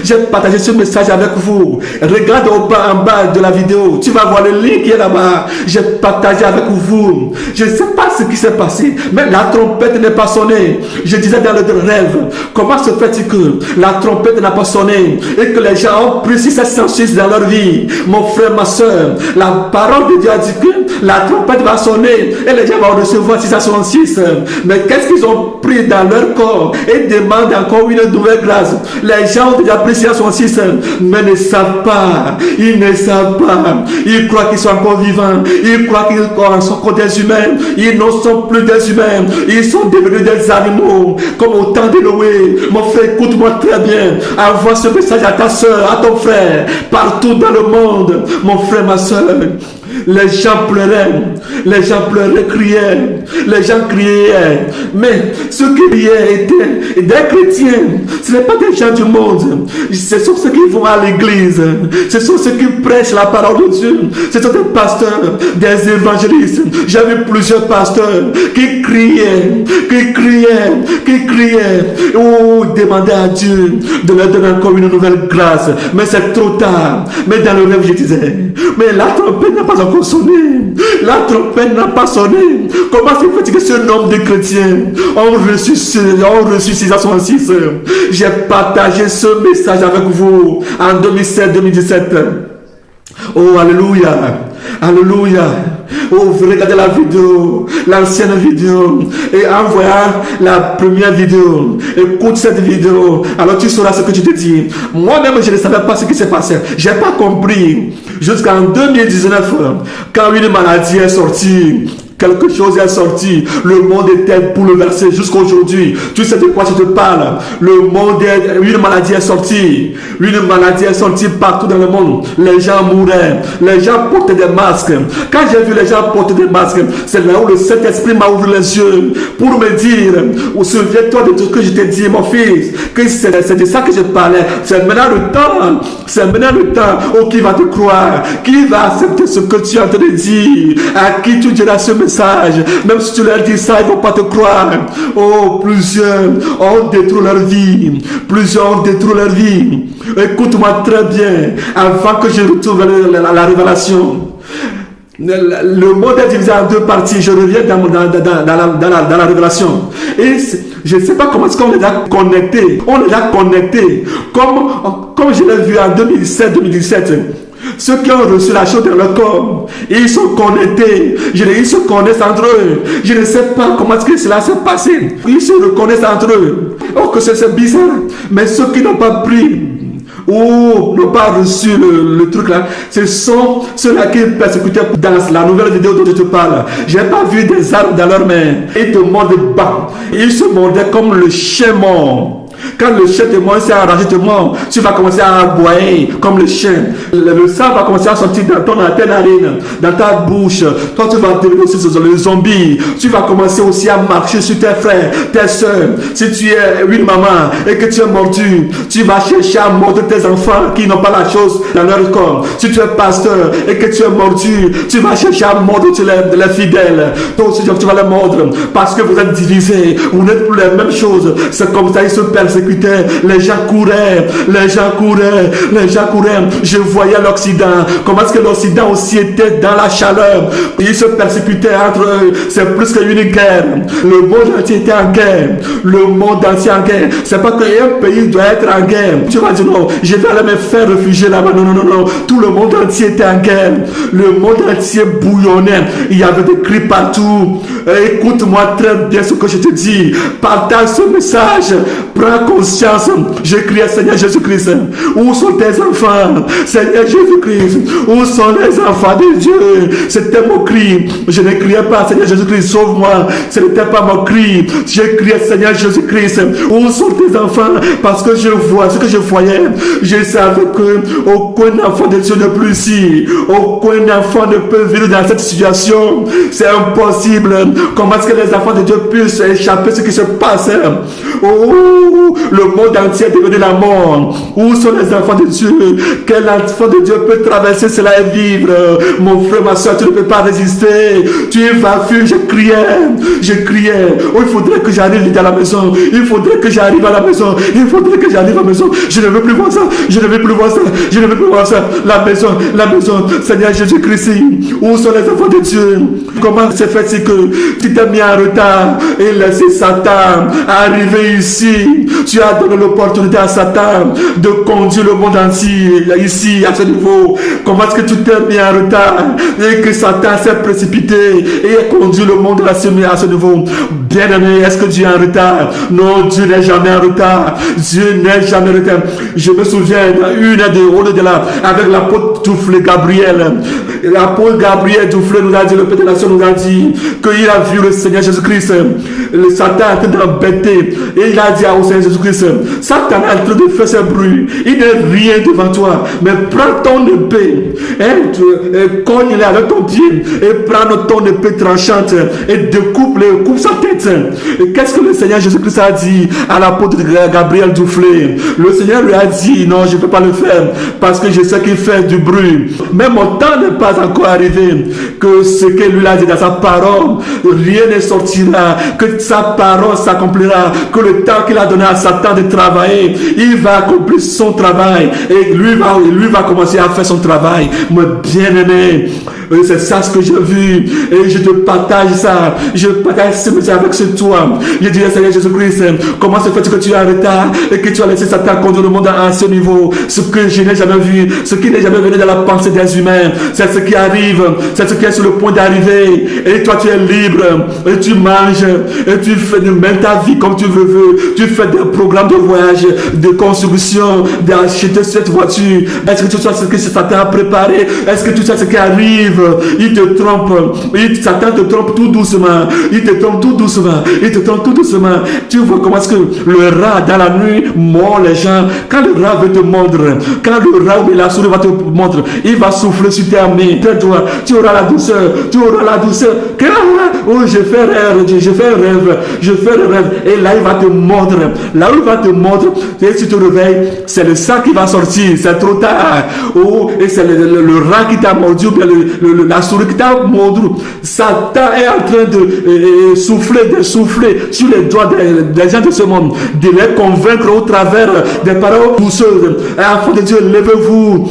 J'ai partagé ce message avec vous. Regarde en bas de la vidéo, tu vas voir le lien qui est là-bas. J'ai partagé avec vous. Je ne sais pas ce qui s'est passé, mais la trompette n'est pas sonnée. Je disais dans le rêve, comment se fait-il que la trompette n'a pas sonné et que les gens ont pris 606 dans leur vie? Mon frère, ma soeur, la parole de Dieu a dit que la trompette va sonner et les gens vont recevoir 666. Mais qu'est-ce qu'ils ont pris dans leur corps et demandent encore une nouvelle grâce? Les gens ont déjà pris 666, mais ne savent pas. Ils ne savent pas. Ils croient qu'ils sont encore vivants. Ils croient qu'ils sont encore des humains. Ils ne sont plus des humains. Ils sont devenus des animaux, comme au temps de Noé. Mon frère, écoute-moi très bien. Envoie ce message à ta soeur, à ton frère, partout dans le monde. Mon frère, ma soeur. Les gens pleuraient, criaient, les gens criaient. Mais ceux qui criaient étaient des chrétiens. Ce n'est pas des gens du monde. Ce sont ceux qui vont à l'église. Ce sont ceux qui prêchent la parole de Dieu. Ce sont des pasteurs, des évangélistes. J'ai vu plusieurs pasteurs qui criaient. Oh, demandaient à Dieu de leur donner encore une nouvelle grâce. Mais c'est trop tard. Mais dans le rêve, je disais, mais la trompette n'a pas encore sonné. La trompette n'a pas sonné. Comment se fait-il que ce nombre de chrétiens ont reçu 666? J'ai partagé ce message avec vous en 2017. Oh, alléluia. Oh, vous regardez la vidéo, l'ancienne vidéo, et en voyant la première vidéo, écoute cette vidéo, alors tu sauras ce que tu te dis. Moi-même, je ne savais pas ce qui s'est passé. Je n'ai pas compris jusqu'en 2019, quand une maladie est sortie. Quelque chose est sorti. Le monde était bouleversé jusqu'à aujourd'hui. Tu sais de quoi je te parle. Une maladie est sortie. Une maladie est sortie partout dans le monde. Les gens mouraient. Les gens portaient des masques. Quand j'ai vu les gens porter des masques, c'est là où le Saint-Esprit m'a ouvert les yeux pour me dire, souviens-toi de tout ce que je t'ai dit, mon fils, que c'est de ça que je parlais. C'est maintenant le temps. Oh, qui va te croire? Qui va accepter ce que tu es en train de dire? À qui tu diras ce message? Même si tu leur dis ça, ils ne vont pas te croire. Oh, plusieurs ont détruit leur vie. Écoute-moi très bien, avant que je retrouve la révélation. Le monde est divisé en deux parties. Je reviens dans la révélation. Et je ne sais pas comment est-ce qu'on les a connectés. Comme je l'ai vu en 2017. Ceux qui ont reçu la chose dans leur corps, ils sont connectés. Ils se connaissent entre eux. Je ne sais pas comment est-ce que cela s'est passé. Ils se reconnaissent entre eux. Oh, que c'est bizarre. Mais ceux qui n'ont pas pris ou n'ont pas reçu le truc là, ce sont ceux-là qui persécutaient dans la nouvelle vidéo dont je te parle. J'ai pas vu des armes dans leurs mains. Ils te mordent bas. Ils se mordaient comme le chien mort. Quand le chien te mord, c'est arrangé te mord, tu vas commencer à aboyer comme le chien. Le sang va commencer à sortir dans ton narine, dans ta bouche. Toi, tu vas devenir aussi le zombie. Tu vas commencer aussi à marcher sur tes frères, tes soeurs. Si tu es une maman et que tu es mordu, tu vas chercher à mordre tes enfants qui n'ont pas la chose dans leur corps. Si tu es pasteur et que tu es mordu, tu vas chercher à mordre les fidèles. Toi aussi, tu vas les mordre parce que vous êtes divisés. Vous n'êtes plus les mêmes choses. C'est comme ça, ils se persécutent. Les gens couraient, les gens couraient, les gens couraient. Je voyais l'Occident. Comment est-ce que l'Occident aussi était dans la chaleur? Ils se persécutaient entre eux. C'est plus qu'une guerre. Le monde entier était en guerre. Le monde entier en guerre. C'est pas qu'un pays doit être en guerre. Tu vas dire non, je vais aller me faire réfugier là-bas. Non, non, non, non. Tout le monde entier était en guerre. Le monde entier bouillonnait. Il y avait des cris partout. Écoute-moi très bien ce que je te dis. Partage ce message. Prends conscience. Je crie à Seigneur Jésus-Christ. Où sont tes enfants? Seigneur Jésus-Christ. Où sont les enfants de Dieu? C'était mon cri. Je ne criais pas Seigneur Jésus-Christ, sauve-moi. Ce n'était pas mon cri. Je criais Seigneur Jésus-Christ. Où sont tes enfants? Parce que je vois ce que je voyais. Je savais que aucun enfant de Dieu n'est plus ici. Aucun enfant ne peut vivre dans cette situation. C'est impossible. Comment est-ce que les enfants de Dieu puissent échapper à ce qui se passe? Oh, le monde entier est devenu la mort. Où sont les enfants de Dieu? Quel enfant de Dieu peut traverser cela et vivre? Mon frère, ma soeur, tu ne peux pas résister. Tu vas fuir. Je criais. Oh, il faudrait que j'arrive à la maison. Il faudrait que j'arrive à la maison. Il faudrait que j'arrive à la maison. Je ne veux plus voir ça. Je ne veux plus voir ça. Je ne veux plus voir ça. La maison. Seigneur Jésus-Christ, où sont les enfants de Dieu? Comment c'est fait que tu t'es mis en retard et laissé Satan arriver ici? Tu as donné l'opportunité à Satan de conduire le monde entier ici à ce niveau. Comment est-ce que tu t'es mis en retard et que Satan s'est précipité et a conduit le monde à ce niveau? Bien-aimé, est-ce que Dieu est en retard? Non, Dieu n'est jamais en retard. Dieu n'est jamais en retard. Je me souviens une de là avec l'apôtre Duflé Gabriel. L'apôtre Gabriel Duflé nous a dit, le Père de la Nation nous a dit qu'il a vu le Seigneur Jésus-Christ. Le Satan est en train d'embêter et il a dit au Seigneur Jésus-Christ, Satan est en train de faire ses bruits. Il n'est rien devant toi, mais prends ton épée, cogne-le avec ton pied et prends ton épée tranchante et coupe sa tête. Et qu'est-ce que le Seigneur Jésus-Christ a dit à l'apôtre Gabriel Duflé? Le Seigneur lui a dit, non, je ne peux pas le faire parce que je sais qu'il fait du bruit. Mais mon temps n'est pas encore arrivé. Que ce que lui a dit dans sa parole, rien ne sortira. Que sa parole s'accomplira. Que le temps qu'il a donné à Satan de travailler, il va accomplir son travail. Et lui va commencer à faire son travail. Mon bien-aimé, c'est ça ce que j'ai vu. Et je te partage ça. Je partage ce message avec toi. Je dis, Seigneur Jésus-Christ, comment se fait-il que tu es en retard et que tu as laissé Satan conduire le monde à ce niveau? Ce que je n'ai jamais vu, ce qui n'est jamais venu dans la pensée des humains, c'est ce qui arrive, c'est ce qui est sur le point d'arriver. Et toi, tu es libre, et tu manges, et tu fais même ta vie comme tu veux. Tu fais des programmes de voyage, de construction, d'acheter cette voiture. Est-ce que tu sais ce que Satan a préparé? Est-ce que tu sais ce qui arrive? Il te trompe. Satan te trompe tout doucement. Il te trompe tout doucement. Tu vois comment est-ce que le rat dans la nuit mord les gens. Quand le rat veut te mordre, quand le rat ou la souris va te mordre, il va souffler sur tes mains, tes doigts. Tu auras la douceur. Oh, je fais un rêve. Et là, il va te mordre. Et si tu te réveilles, c'est le sang qui va sortir. C'est trop tard. Oh, et c'est le rat qui t'a mordu, ou bien la souris qui t'a mordu. Satan est en train de souffler sur les doigts des gens de ce monde, de les convaincre au travers des paroles douceuses. Enfants de Dieu, levez-vous.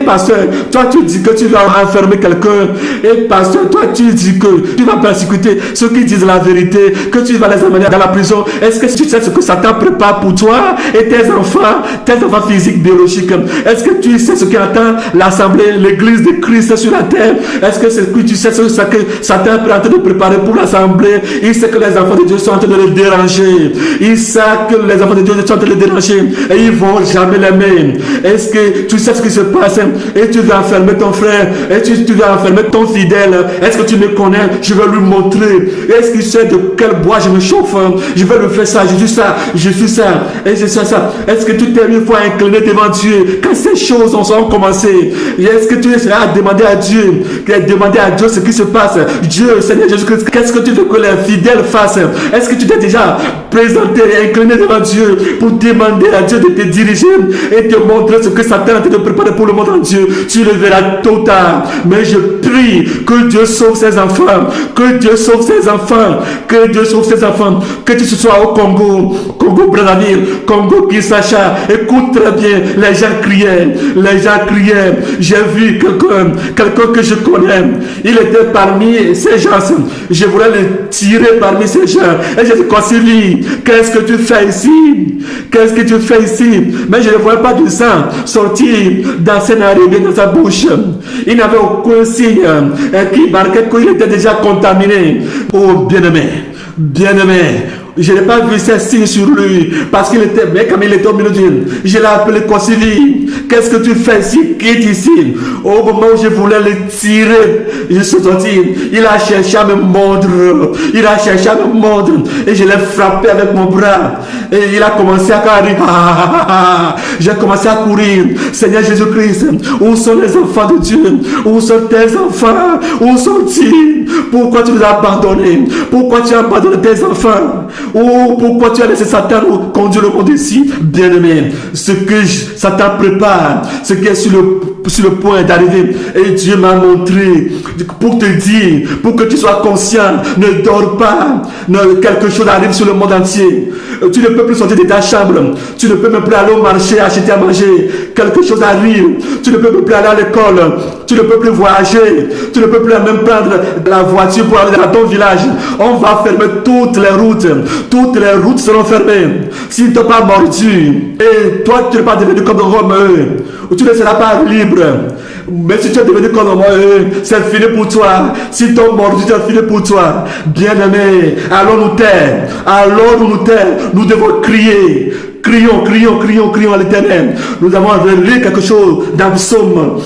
Pasteur, toi tu dis que tu vas enfermer quelqu'un. Et pasteur, toi tu dis que tu vas persécuter ceux qui disent la vérité, que tu vas les amener dans la prison. Est-ce que tu sais ce que Satan prépare pour toi et tes enfants physiques, biologiques? Est-ce que tu sais ce qui attend l'assemblée, l'église l'église de Christ sur la terre. Est-ce que c'est que tu sais ce que Satan est en train de préparer pour l'assemblée? Il sait que les enfants de Dieu sont en train de le déranger. Il sait que les enfants de Dieu sont en train de le déranger et ils vont jamais l'aimer. Est-ce que tu sais ce qui se passe et tu vas enfermer ton frère et tu vas enfermer ton fidèle? Est-ce que tu me connais? Je vais lui montrer. Est-ce qu'il sait de quel bois je me chauffe? Je vais lui faire ça, je suis ça, je suis ça et je suis ça. Est-ce que tu t'es une fois incliné devant Dieu quand ces choses ont commencé? Est-ce que tu seras demander à Dieu ce qui se passe? Dieu, Seigneur Jésus-Christ, qu'est-ce que tu veux que les fidèles fassent? Est-ce que tu t'es déjà présenté et incliné devant Dieu pour demander à Dieu de te diriger et te montrer ce que Satan est en train de préparer pour le monde entier? Tu le verras tôt ou tard. Mais je prie que Dieu sauve ses enfants, que Dieu sauve ses enfants, que Dieu sauve ses enfants, que tu sois au Congo, Congo Brazzaville, Congo Kinshasa. Écoute très bien, les gens criaient. J'ai vu quelqu'un que je connais, il était parmi ces gens. Je voulais le tirer parmi ces gens. Et j'ai dit, Concilie, qu'est-ce que tu fais ici? Qu'est-ce que tu fais ici? Mais je ne voyais pas du sang sortir dans ses narines, dans sa bouche. Il n'avait aucun signe qui marquait qu'il était déjà contaminé. Oh, bien-aimé, je n'ai pas vu ces signes sur lui parce qu'il était, mais comme il était au milieu d'une, je l'ai appelé Concilie. Qu'est-ce que tu fais ici? Quitte ici. Au moment où je voulais le tirer, je suis sorti. Il a cherché à me mordre. Et je l'ai frappé avec mon bras. Et il a commencé à courir. J'ai commencé à courir. Seigneur Jésus-Christ, où sont les enfants de Dieu? Où sont tes enfants? Où sont-ils? Pourquoi tu nous as abandonnés? Pourquoi tu as abandonné tes enfants? Ou pourquoi tu as laissé Satan conduire le monde ici? Bien-aimé, ce que Satan prépare, ce qui est sur le point d'arriver, et Dieu m'a montré pour te dire, pour que tu sois conscient, ne dors pas, quelque chose arrive sur le monde entier. Tu ne peux plus sortir de ta chambre, tu ne peux même plus aller au marché acheter à manger, quelque chose arrive, tu ne peux plus aller à l'école, tu ne peux plus voyager, tu ne peux plus même prendre la voiture pour aller dans ton village. On va fermer toutes les routes seront fermées. S'ils ne t'ont pas mordu, et toi tu n'es pas devenu comme Rome, tu ne seras pas libre. Mais si tu es devenu comme moi, c'est fini pour toi. Si ton mordu, c'est fini pour toi. Bien-aimé, allons-nous taire. Nous devons crier. Crions à l'Éternel. Nous avons relu quelque chose dans Psaume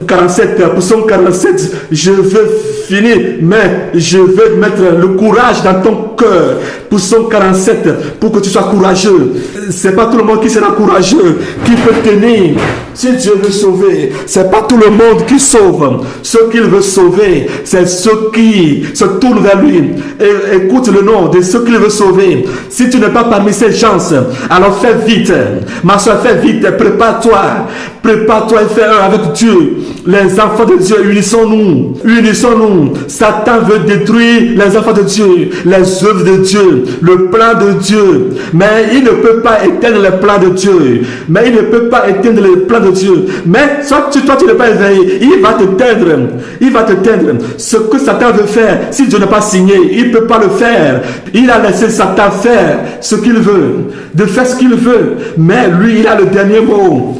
47, je veux finir, mais je veux mettre le courage dans ton cœur. Psaume 47, pour que tu sois courageux. C'est pas tout le monde qui sera courageux, qui peut tenir. Si Dieu veut sauver, c'est pas tout le monde qui sauve. Ceux qu'il veut sauver, c'est ceux qui se tournent vers lui. Et écoute le nom de ceux qu'il veut sauver. Si tu n'es pas parmi ces gens, alors fais vite. Ma soeur, fais vite, prépare-toi et fais un avec Dieu. Les enfants de Dieu, unissons-nous. Satan veut détruire les enfants de Dieu, les œuvres de Dieu, le plan de Dieu. Mais il ne peut pas éteindre le plan de Dieu. Mais soit toi tu n'es pas éveillé, il va te teindre. Ce que Satan veut faire, si Dieu n'a pas signé, il ne peut pas le faire. Il a laissé Satan faire ce qu'il veut, mais lui il a le dernier mot.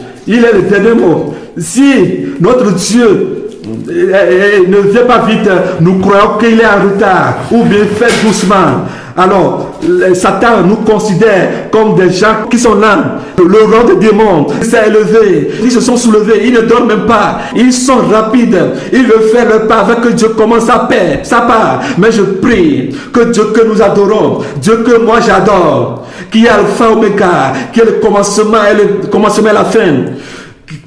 Si notre Dieu ne vient pas vite, nous croyons qu'il est en retard, ou bien fait doucement. Alors, Satan nous considère comme des gens qui sont là. Le rang des démons s'est élevé. Ils se sont soulevés. Ils ne dorment même pas. Ils sont rapides. Ils veulent faire le pas avec que Dieu commence sa paix, sa part. Mais je prie que Dieu que nous adorons, Dieu que moi j'adore, qui est Alpha Oméga, qui est le commencement et la fin,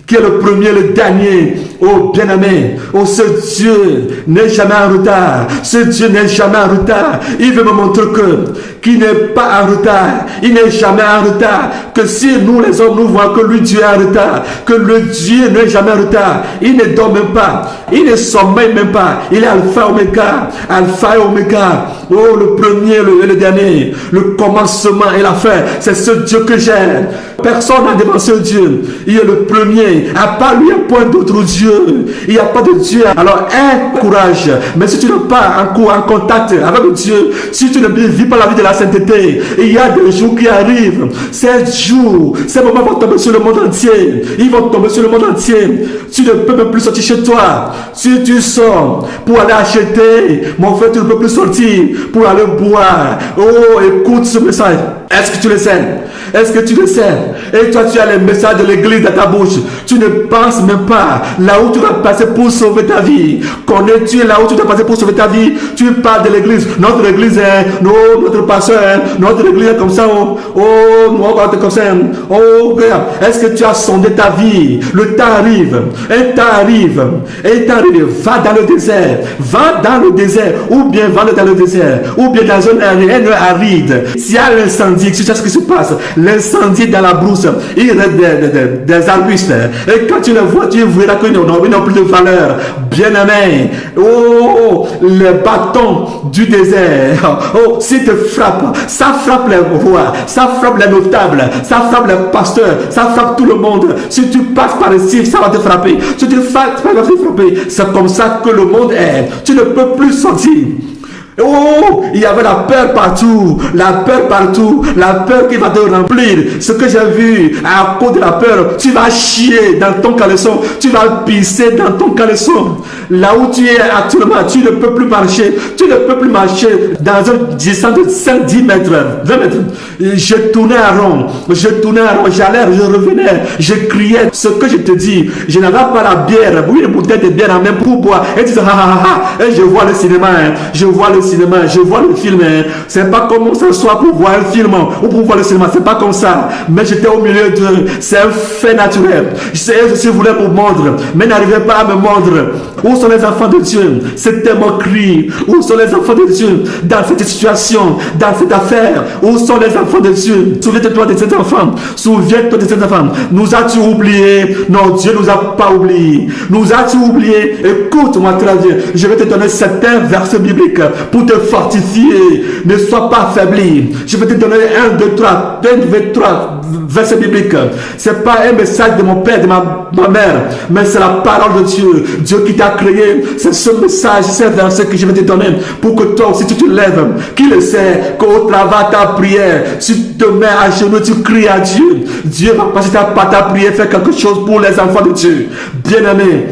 qui est le premier, le dernier. Oh bien-aimé, oh ce Dieu n'est jamais en retard. Il veut me montrer qu'il n'est pas en retard. Il n'est jamais en retard. Que si nous les hommes, nous voyons que lui Dieu est en retard, que le Dieu n'est jamais en retard. Il ne dort même pas. Il ne sommeille même pas. Il est Alpha et Oméga. Oh, le premier et le dernier, le commencement et la fin, c'est ce Dieu que j'aime. Personne n'a devant ce Dieu. Il est le premier. À part lui, il n'y a point d'autre Dieu. Il n'y a pas de Dieu. Alors, aie courage. Mais si tu n'es pas en contact avec Dieu, si tu ne vis pas la vie de la sainteté, il y a des jours qui arrivent. Ces jours, ces moments vont tomber sur le monde entier. Ils vont tomber sur le monde entier. Tu ne peux même plus sortir chez toi. Si tu sors pour aller acheter, mon frère, tu ne peux plus sortir pour aller boire. Oh, écoute ce message. Est-ce que tu le sais? Est-ce que tu le sais? Et toi, tu as les messages de l'église dans ta bouche. Tu ne penses même pas là où tu vas passer pour sauver ta vie. Connais-tu là où tu vas passer pour sauver ta vie? Tu parles de l'église. Notre église est, non, notre pasteur, notre église est comme ça. Oh, on va comme ça. Oh, regarde. Est-ce que tu as sondé ta vie? Le temps arrive. Un temps arrive. Un temps arrive. Va dans le désert. Va dans le désert. Ou bien va dans le désert. Ou bien dans une aride. S'il y a l'incendie, tu sais ce qui se passe. L'incendie dans la brousse, il reste des arbustes. Et quand tu les vois, tu verras qu'ils n'ont plus de valeur. Bien-aimé, oh, le bâton du désert, oh, s'il te frappe, ça frappe les rois, ça frappe les notables, ça frappe les pasteurs, ça frappe tout le monde. Si tu passes par ici, ça va te frapper. Si tu passes par ici, ça va te frapper. C'est comme ça que le monde est. Tu ne peux plus sortir. Oh, il y avait la peur partout, la peur qui va te remplir. Ce que j'ai vu, à cause de la peur, tu vas chier dans ton caleçon, tu vas pisser dans ton caleçon. Là où tu es actuellement, tu ne peux plus marcher, dans un distance de 5-10 mètres, 20 mètres. Je tournais en rond, j'allais, je revenais, je criais. Ce que je te dis, je n'avais pas la bière, oui, une bouteille de bière en main pour boire. Et tu dis, et je vois le cinéma, je vois le film. C'est pas comme ça soit pour voir un film ou pour voir le cinéma, c'est pas comme ça. Mais j'étais au milieu de, c'est un fait naturel. Je voulais me mordre, mais n'arrivais pas à me mordre. Où sont les enfants de Dieu? C'était mon cri. Où sont les enfants de Dieu dans cette situation, dans cette affaire? Où sont les enfants de Dieu? Souviens-toi de ces enfants. Souviens-toi de ces enfants. Nous as-tu oublié? Non, Dieu nous a pas oublié. Nous as-tu oublié? Écoute-moi très bien. Je vais te donner certains versets bibliques pour te fortifier. Ne sois pas affaibli. Je vais te donner 1, 2, 3 versets bibliques. C'est pas un message de mon père, de ma mère, mais c'est la parole de Dieu. Dieu qui t'a créé. C'est ce message, ces versets que je vais te donner pour que toi aussi tu te lèves. Qui le sait qu'au travers ta prière, tu te mets à genoux, tu cries à Dieu. Dieu va passer par ta prière, faire quelque chose pour les enfants de Dieu. Bien-aimé.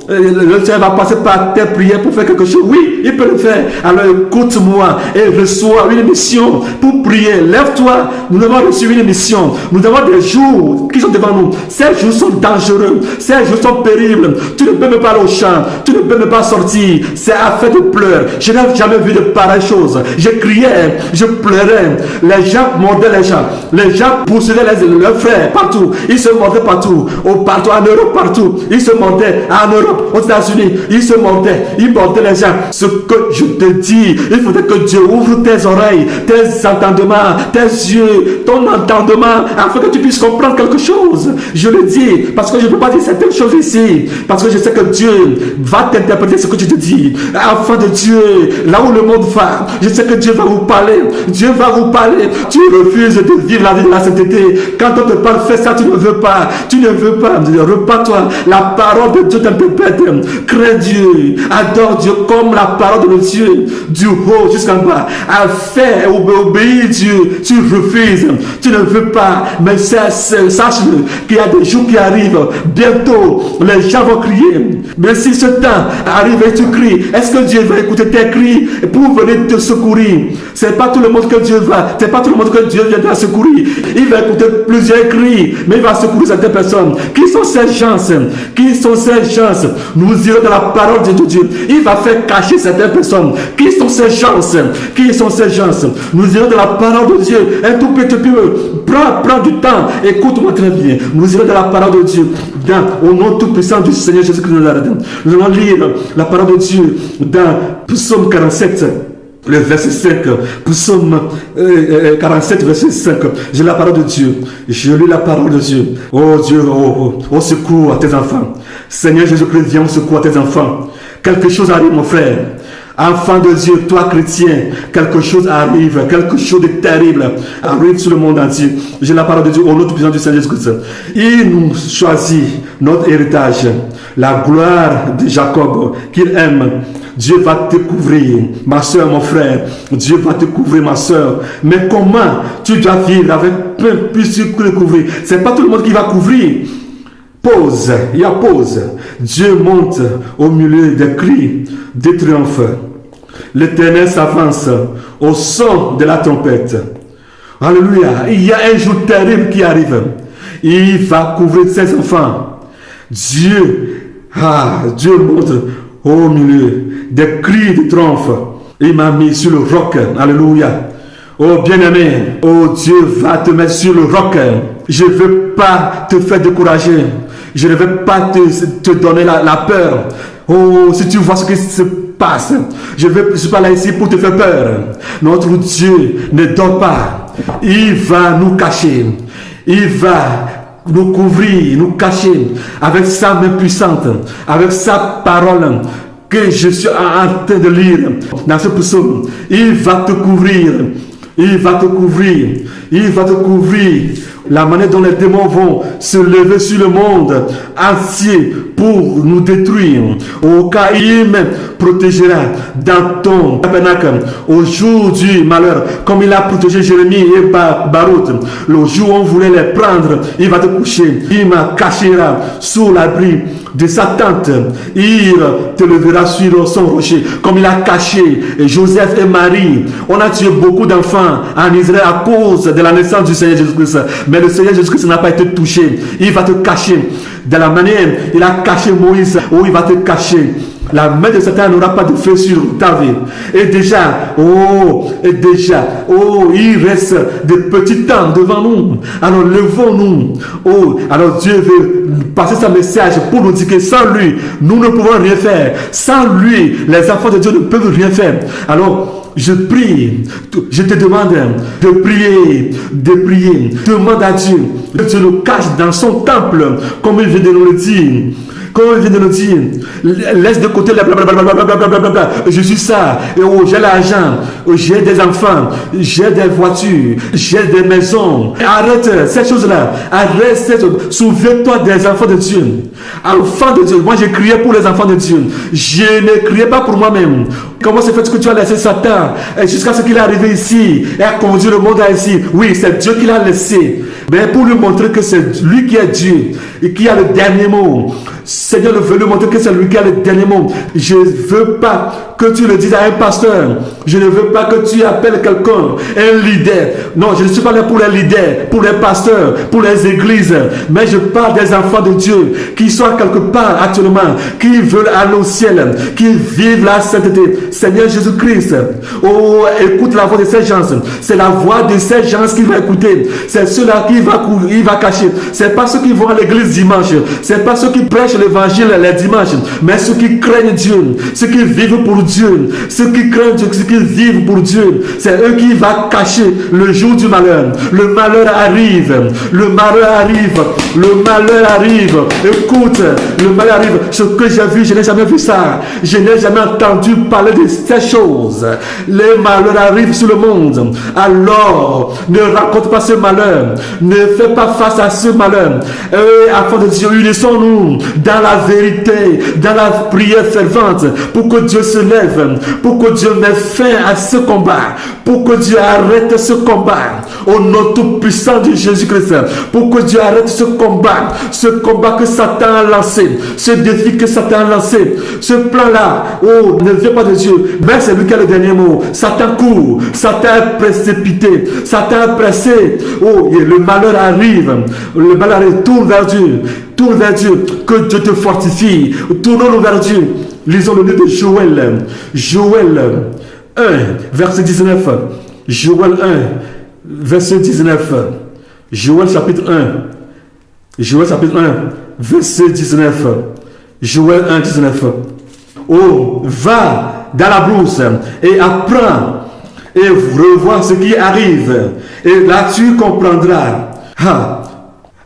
Le Seigneur va passer par tes prières pour faire quelque chose. Oui, il peut le faire. Alors écoute-moi et reçois une mission pour prier. Lève-toi. Nous avons reçu une mission. Nous avons des jours qui sont devant nous. Ces jours sont dangereux. Ces jours sont pénibles. Tu ne peux même pas aller au champ. Tu ne peux même pas sortir. C'est affaire de pleurs. Je n'ai jamais vu de pareilles choses. Je criais, je pleurais. Les gens mordaient les gens. Les gens poursuivaient leurs frères partout. Ils se mordaient partout. Partout en Europe, partout. Ils se mordaient en Europe. Aux États-Unis, ils se mordaient, ils mordaient les gens. Ce que je te dis, il faudrait que Dieu ouvre tes oreilles, tes entendements, tes yeux, ton entendement, afin que tu puisses comprendre quelque chose. Je le dis parce que je ne peux pas dire certaines choses ici, parce que je sais que Dieu va t'interpréter ce que je te dis. Enfant de Dieu, là où le monde va, je sais que Dieu va vous parler. Dieu va vous parler. Tu refuses de vivre la vie de la sainteté. Quand on te parle, fais ça, tu ne veux pas. Tu ne veux pas. Repars-toi. La parole de Dieu t'interpréte. Crains Dieu, adore Dieu comme la parole de Dieu, du haut jusqu'en bas. À faire obéir Dieu, tu refuses, tu ne veux pas. Mais sache-le qu'il y a des jours qui arrivent. Bientôt, les gens vont crier. Mais si ce temps arrive et tu cries, est-ce que Dieu va écouter tes cris pour venir te secourir? C'est pas tout le monde que Dieu va, c'est pas tout le monde que Dieu viendra secourir. Il va écouter plusieurs cris, mais il va secourir certaines personnes. Qui sont ces gens? Qui sont ces gens? Nous irons dans la parole de Dieu. Il va faire cacher certaines personnes. Qui sont ces gens? Qui sont ces gens? Nous irons dans la parole de Dieu. Un tout petit peu. Prends du temps. Écoute-moi très bien. Nous irons dans la parole de Dieu. Au nom tout puissant du Seigneur Jésus-Christ de Nazareth. Nous allons lire la parole de Dieu dans Psaume 47. Le verset 5, Psaume 47, verset 5. J'ai la parole de Dieu. Je lis la parole de Dieu. Oh Dieu, au secours à tes enfants. Seigneur Jésus-Christ, viens au secours à tes enfants. Quelque chose arrive, mon frère. Enfant de Dieu, toi chrétien, quelque chose arrive, quelque chose de terrible arrive sur le monde entier. J'ai la parole de Dieu au nom puissant du Seigneur Jésus-Christ. Il nous choisit notre héritage, la gloire de Jacob qu'il aime. Dieu va te couvrir, ma soeur, mon frère. Dieu va te couvrir, ma soeur. Mais comment tu dois vivre avec peu plus que le couvrir? C'est pas tout le monde qui va couvrir. Pause, il y a pause. Dieu monte au milieu des cris de triomphe. L'Éternel s'avance au son de la trompette. Alléluia. Il y a un jour terrible qui arrive. Il va couvrir ses enfants. Dieu monte au milieu des cris de triomphe. Il m'a mis sur le roc. Alléluia. Oh bien-aimé, oh Dieu va te mettre sur le roc. Je ne veux pas te faire décourager. Je ne veux pas te donner la peur. Oh, si tu vois ce qui se passe, je ne suis pas là ici pour te faire peur. Notre Dieu ne dort pas. Il va nous cacher. Il va nous couvrir, nous cacher avec sa main puissante, avec sa parole que je suis en train de lire dans ce psaume. Il va te couvrir. Il va te couvrir. Il va te couvrir. La manière dont les démons vont se lever sur le monde entier pour nous détruire. Au cas où il me protégera dans ton tabernacle au jour du malheur, comme il a protégé Jérémie et Baruch. Le jour où on voulait les prendre, il va te coucher. Il me cachera sous l'abri de sa tente. Il te levera sur son rocher, comme il a caché Joseph et Marie. On a tué beaucoup d'enfants en Israël à cause de la naissance du Seigneur Jésus-Christ. Mais le Seigneur Jésus-Christ n'a pas été touché. Il va te cacher. De la manière, il a caché Moïse, où il va te cacher. La main de Satan n'aura pas de feu sur ta vie. Et déjà, il reste de petits temps devant nous. Alors levons-nous. Alors Dieu veut passer sa message pour nous dire que sans lui, nous ne pouvons rien faire. Sans lui, les enfants de Dieu ne peuvent rien faire. Alors, je prie, je te demande de prier. Demande à Dieu que Dieu le cache dans son temple, comme il vient de nous le dire. Comme il vient de nous dire, laisse de côté les blablabla. Je suis ça, et j'ai l'argent, j'ai des enfants, j'ai des voitures, j'ai des maisons. Arrête ces choses-là, arrête ces choses. Souviens-toi des enfants de Dieu. Enfants de Dieu, moi j'ai crié pour les enfants de Dieu. Je ne criais pas pour moi-même. Comment se fait que tu as laissé Satan jusqu'à ce qu'il est arrivé ici et a conduit le monde à ici? Oui, c'est Dieu qui l'a laissé. Mais pour lui montrer que c'est lui qui est Dieu et qui a le dernier mot. Seigneur veut lui montrer que c'est lui qui a le dernier mot. Je ne veux pas que tu le dises à un pasteur. Je ne veux pas que tu appelles quelqu'un, un leader. Non, je ne suis pas là pour les leaders, pour les pasteurs, pour les églises. Mais je parle des enfants de Dieu qui sont quelque part actuellement, qui veulent aller au ciel, qui vivent la sainteté. Seigneur Jésus-Christ, oh, écoute la voix de ces gens. C'est la voix de ces gens qu'il va écouter. C'est ceux-là qui il va cacher. C'est pas ceux qui vont à l'église dimanche. C'est pas ceux qui prêchent l'évangile les dimanches. Mais ceux qui craignent Dieu. Ceux qui vivent pour Dieu. Ceux qui craignent Dieu. Ceux qui vivent pour Dieu. C'est eux qui vont cacher le jour du malheur. Le malheur arrive. Le malheur arrive. Le malheur arrive. Écoute, le malheur arrive. Ce que j'ai vu, je n'ai jamais vu ça. Je n'ai jamais entendu parler de ces choses. Les malheurs arrivent sur le monde. Alors, ne raconte pas ce malheur. Ne fais pas face à ce malheur. Afin de Dieu, unissons-nous dans la vérité, dans la prière fervente, pour que Dieu se lève, pour que Dieu mette fin à ce combat, pour que Dieu arrête ce combat, au nom tout puissant de Jésus-Christ, pour que Dieu arrête ce combat que Satan a lancé, ce défi que Satan a lancé, ce plan-là, ne vient pas de Dieu, mais c'est lui qui a le dernier mot. Satan court, Satan est précipité, Satan est pressé, le malheur arrive, tourne vers Dieu. Tourne vers Dieu, que Dieu te fortifie. Tournons-nous vers Dieu. Lisons le livre de Joël. Joël 1, verset 19. Joël 1, verset 19. Joël chapitre 1. Joël chapitre 1, verset 19. Joël 1, 19. Va dans la brousse et apprends et revois ce qui arrive. Et là tu comprendras.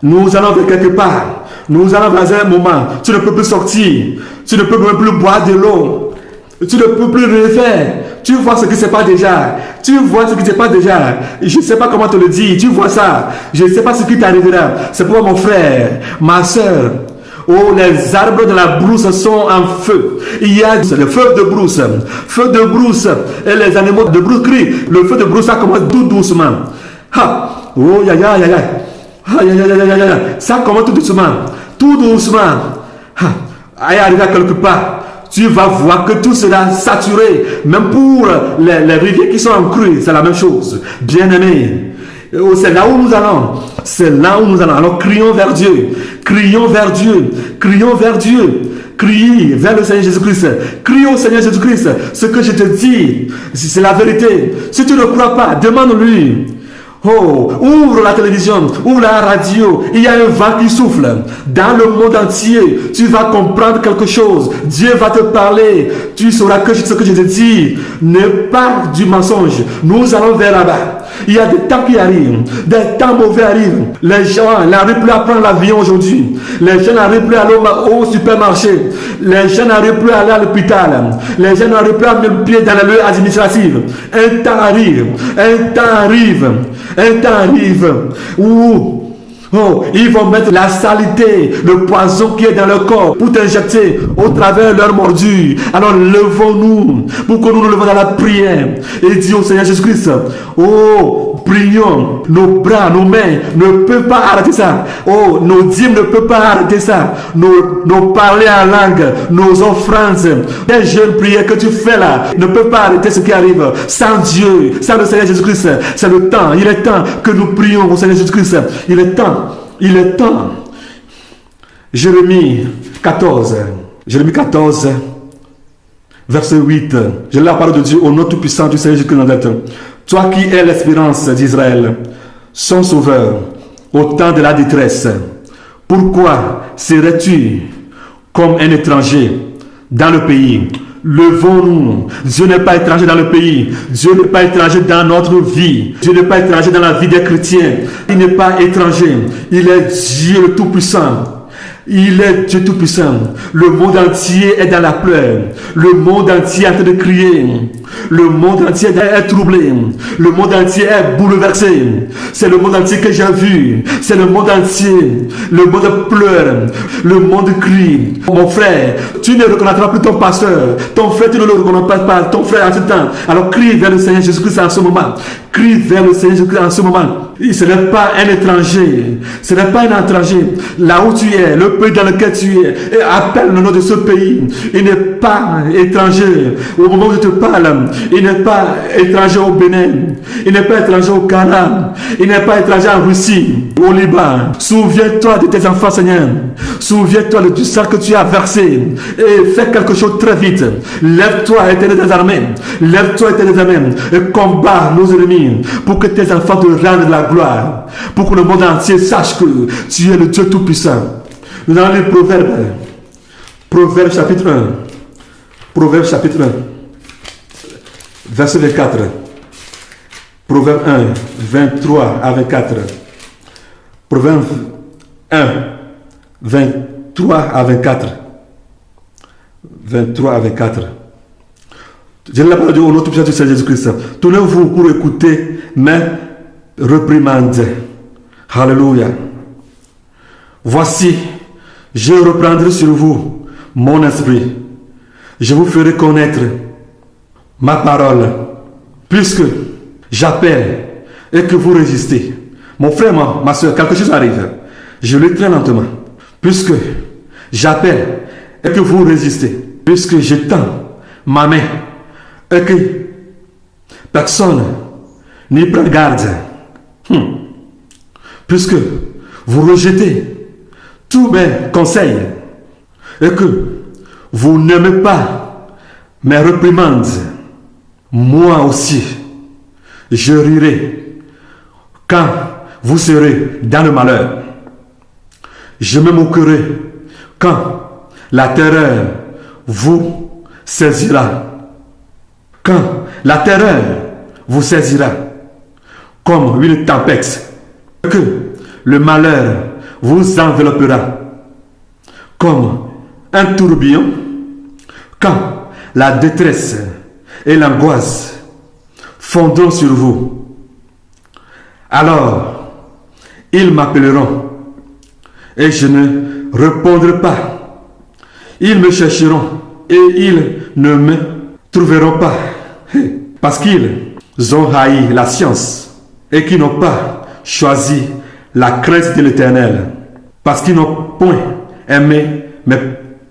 Nous allons vers quelque part. Nous allons dans un moment. Tu ne peux plus sortir. Tu ne peux même plus boire de l'eau. Tu ne peux plus le faire. Tu vois ce qui se passe déjà. Tu vois ce qui se passe déjà. Je ne sais pas comment te le dire. Tu vois ça. Je ne sais pas ce qui t'arrivera. C'est pourquoi mon frère, ma soeur, oh, les arbres de la brousse sont en feu. Il y a le feu de brousse. Feu de brousse. Et les animaux de brousse crient. Le feu de brousse, ça commence tout doucement. Ha. Oh, ya, ya, ya, ya. Ah, ya, ya, ya, ya, ya. Ça commence tout doucement. Tout doucement. Ha. Aïe, arrive à quelque part. Tu vas voir que tout sera saturé. Même pour les rivières qui sont en crue, c'est la même chose. Bien-aimés. C'est là où nous allons. C'est là où nous allons. Alors crions vers Dieu. Crions vers Dieu. Crions vers Dieu. Criez vers le Seigneur Jésus-Christ. Crie au Seigneur Jésus-Christ. Ce que je te dis, c'est la vérité. Si tu ne crois pas, demande-lui. Oh, ouvre la télévision, ouvre la radio. Il y a un vent qui souffle dans le monde entier. Tu vas comprendre quelque chose. Dieu va te parler. Tu sauras que ce que je te dis n'est pas du mensonge. Nous allons vers là-bas. Il y a des temps qui arrivent, des temps mauvais arrivent. Les gens n'arrivent plus à prendre l'avion aujourd'hui. Les gens n'arrivent plus à aller au supermarché. Les gens n'arrivent plus à aller à l'hôpital. Les gens n'arrivent plus à mettre le pied dans les lieux administratifs. Un temps arrive, un temps arrive, un temps arrive où ils vont mettre la saleté, le poison qui est dans leur corps pour t'injecter au travers de leur mordue. Alors levons-nous pour que nous nous levons dans la prière et disons au Seigneur Jésus-Christ, oh, prions, nos bras, nos mains ne peuvent pas arrêter ça. Oh, nos dîmes ne peuvent pas arrêter ça. Nos parler en langue, nos offrandes, les jeunes prières que tu fais là ne peuvent pas arrêter ce qui arrive. Sans Dieu, sans le Seigneur Jésus-Christ, c'est le temps. Il est temps que nous prions au Seigneur Jésus-Christ. Il est temps. Il est temps. Jérémie 14. Jérémie 14, verset 8. Je lis la parole de Dieu au nom tout-puissant du Seigneur Jésus-Christ. Toi qui es l'espérance d'Israël, son sauveur, au temps de la détresse, pourquoi serais-tu comme un étranger dans le pays? Levons-nous. Dieu n'est pas étranger dans le pays. Dieu n'est pas étranger dans notre vie. Dieu n'est pas étranger dans la vie des chrétiens. Il n'est pas étranger. Il est Dieu le Tout-Puissant. Il est Dieu Tout-Puissant. Le monde entier est dans la pleure. Le monde entier est en train de crier. Le monde entier est troublé. Le monde entier est bouleversé. C'est le monde entier que j'ai vu. C'est le monde entier. Le monde pleure. Le monde crie. Mon frère, tu ne reconnaîtras plus ton pasteur. Ton frère, tu ne le reconnaîtras pas. Ton frère en ce temps. Alors crie vers le Seigneur Jésus-Christ en ce moment. Crie vers le Seigneur Jésus-Christ en ce moment. Ce n'est pas un étranger. Ce n'est pas un étranger. Là où tu es, le pays dans lequel tu es, et appelle le nom de ce pays. Il n'est pas étranger. Au moment où je te parle, il n'est pas étranger au Bénin. Il n'est pas étranger au Ghana. Il n'est pas étranger en Russie, au Liban. Souviens-toi de tes enfants, Seigneur. Souviens-toi du sang que tu as versé. Et fais quelque chose très vite. Lève-toi, Éternel des armées. Lève-toi, Éternel des armées. Et combat nos ennemis. Pour que tes enfants te rendent la gloire. Pour que le monde entier sache que tu es le Dieu Tout-Puissant. Nous allons lire Proverbe. Proverbe chapitre 1. Proverbe chapitre 1. Verset 24. Proverbe 1, 23 à 24. Proverbe 1, 23 à 24. 23 à 24. Je lis la parole de Dieu au nom tout puissant du Seigneur Jésus-Christ. Tournez-vous pour écouter mes réprimandes. Alléluia. Voici, je reprendrai sur vous mon esprit. Je vous ferai connaître ma parole, puisque j'appelle et que vous résistez. Mon frère, ma soeur, quelque chose arrive. Je lis très lentement. Puisque j'appelle et que vous résistez. Puisque j'étends ma main et que personne n'y prend garde. Puisque vous rejetez tous mes conseils et que vous n'aimez pas mes réprimandes, moi aussi, je rirai quand vous serez dans le malheur. Je me moquerai quand la terreur vous saisira. Quand la terreur vous saisira comme une tempête, que le malheur vous enveloppera comme un tourbillon, quand la détresse et l'angoisse fondront sur vous. Alors, ils m'appelleront et je ne répondrai pas. Ils me chercheront et ils ne me trouveront pas. Parce qu'ils ont haï la science et qu'ils n'ont pas choisi la crainte de l'Éternel. Parce qu'ils n'ont point aimé mes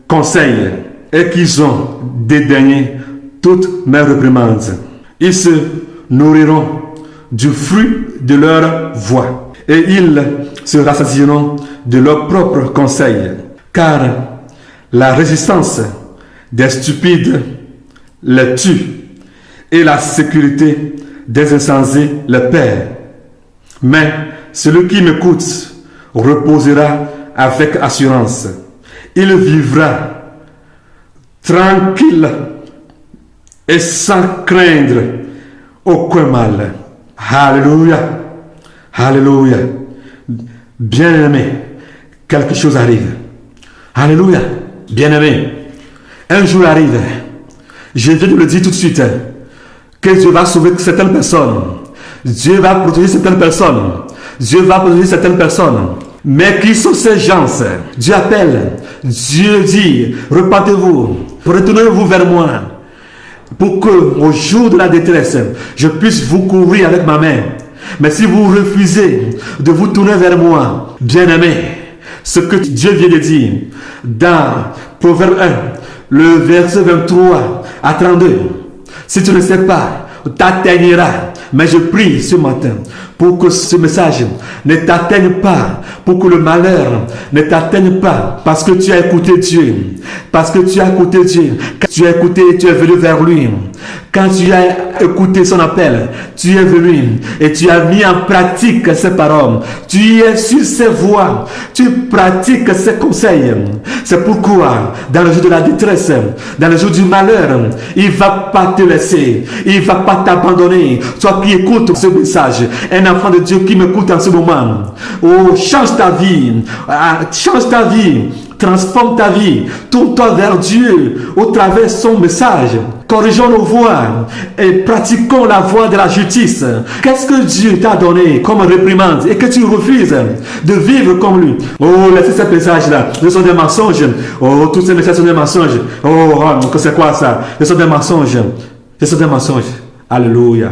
conseils et qu'ils ont dédaigné toutes mes réprimandes. Ils se nourriront du fruit de leur voix et ils se rassasieront de leurs propres conseils. Car la résistance des stupides les tue et la sécurité des insensés les perd. Mais celui qui m'écoute reposera avec assurance. Il vivra tranquille et sans craindre aucun mal. Alléluia. Alléluia. Bien-aimé, quelque chose arrive. Alléluia. Bien-aimé, un jour arrive. Je viens de le dire tout de suite. Que Dieu va sauver certaines personnes. Dieu va protéger certaines personnes. Dieu va protéger certaines personnes. Mais qui sont ces gens? Dieu appelle. Dieu dit, repentez-vous. Retournez-vous vers moi. Pour que, au jour de la détresse, je puisse vous couvrir avec ma main. Mais si vous refusez de vous tourner vers moi, bien-aimé, ce que Dieu vient de dire dans Proverbe 1, le verset 23 à 32, si tu ne sais pas, t'atteindras. Mais je prie ce matin pour que ce message ne t'atteigne pas, pour que le malheur ne t'atteigne pas, parce que tu as écouté Dieu, parce que tu as écouté Dieu, quand tu as écouté et tu es venu vers lui, quand tu as écouté son appel, tu es venu et tu as mis en pratique ses paroles, tu es sur ses voies, tu pratiques ses conseils. C'est pourquoi dans le jour de la détresse, dans le jour du malheur, il ne va pas te laisser, il ne va pas t'abandonner. Toi qui écoutes ce message, un enfant de Dieu qui m'écoute en ce moment, oh, change ta vie, transforme ta vie, tourne-toi vers Dieu au travers de son message. Corrigeons nos voies et pratiquons la voie de la justice. Qu'est-ce que Dieu t'a donné comme réprimande et que tu refuses de vivre comme lui? Oh, laissez ces messages-là. Ce sont des mensonges. Oh, tous ces messages sont des mensonges. Oh, c'est quoi ça? Ce sont des mensonges. Ce sont des mensonges. Alléluia.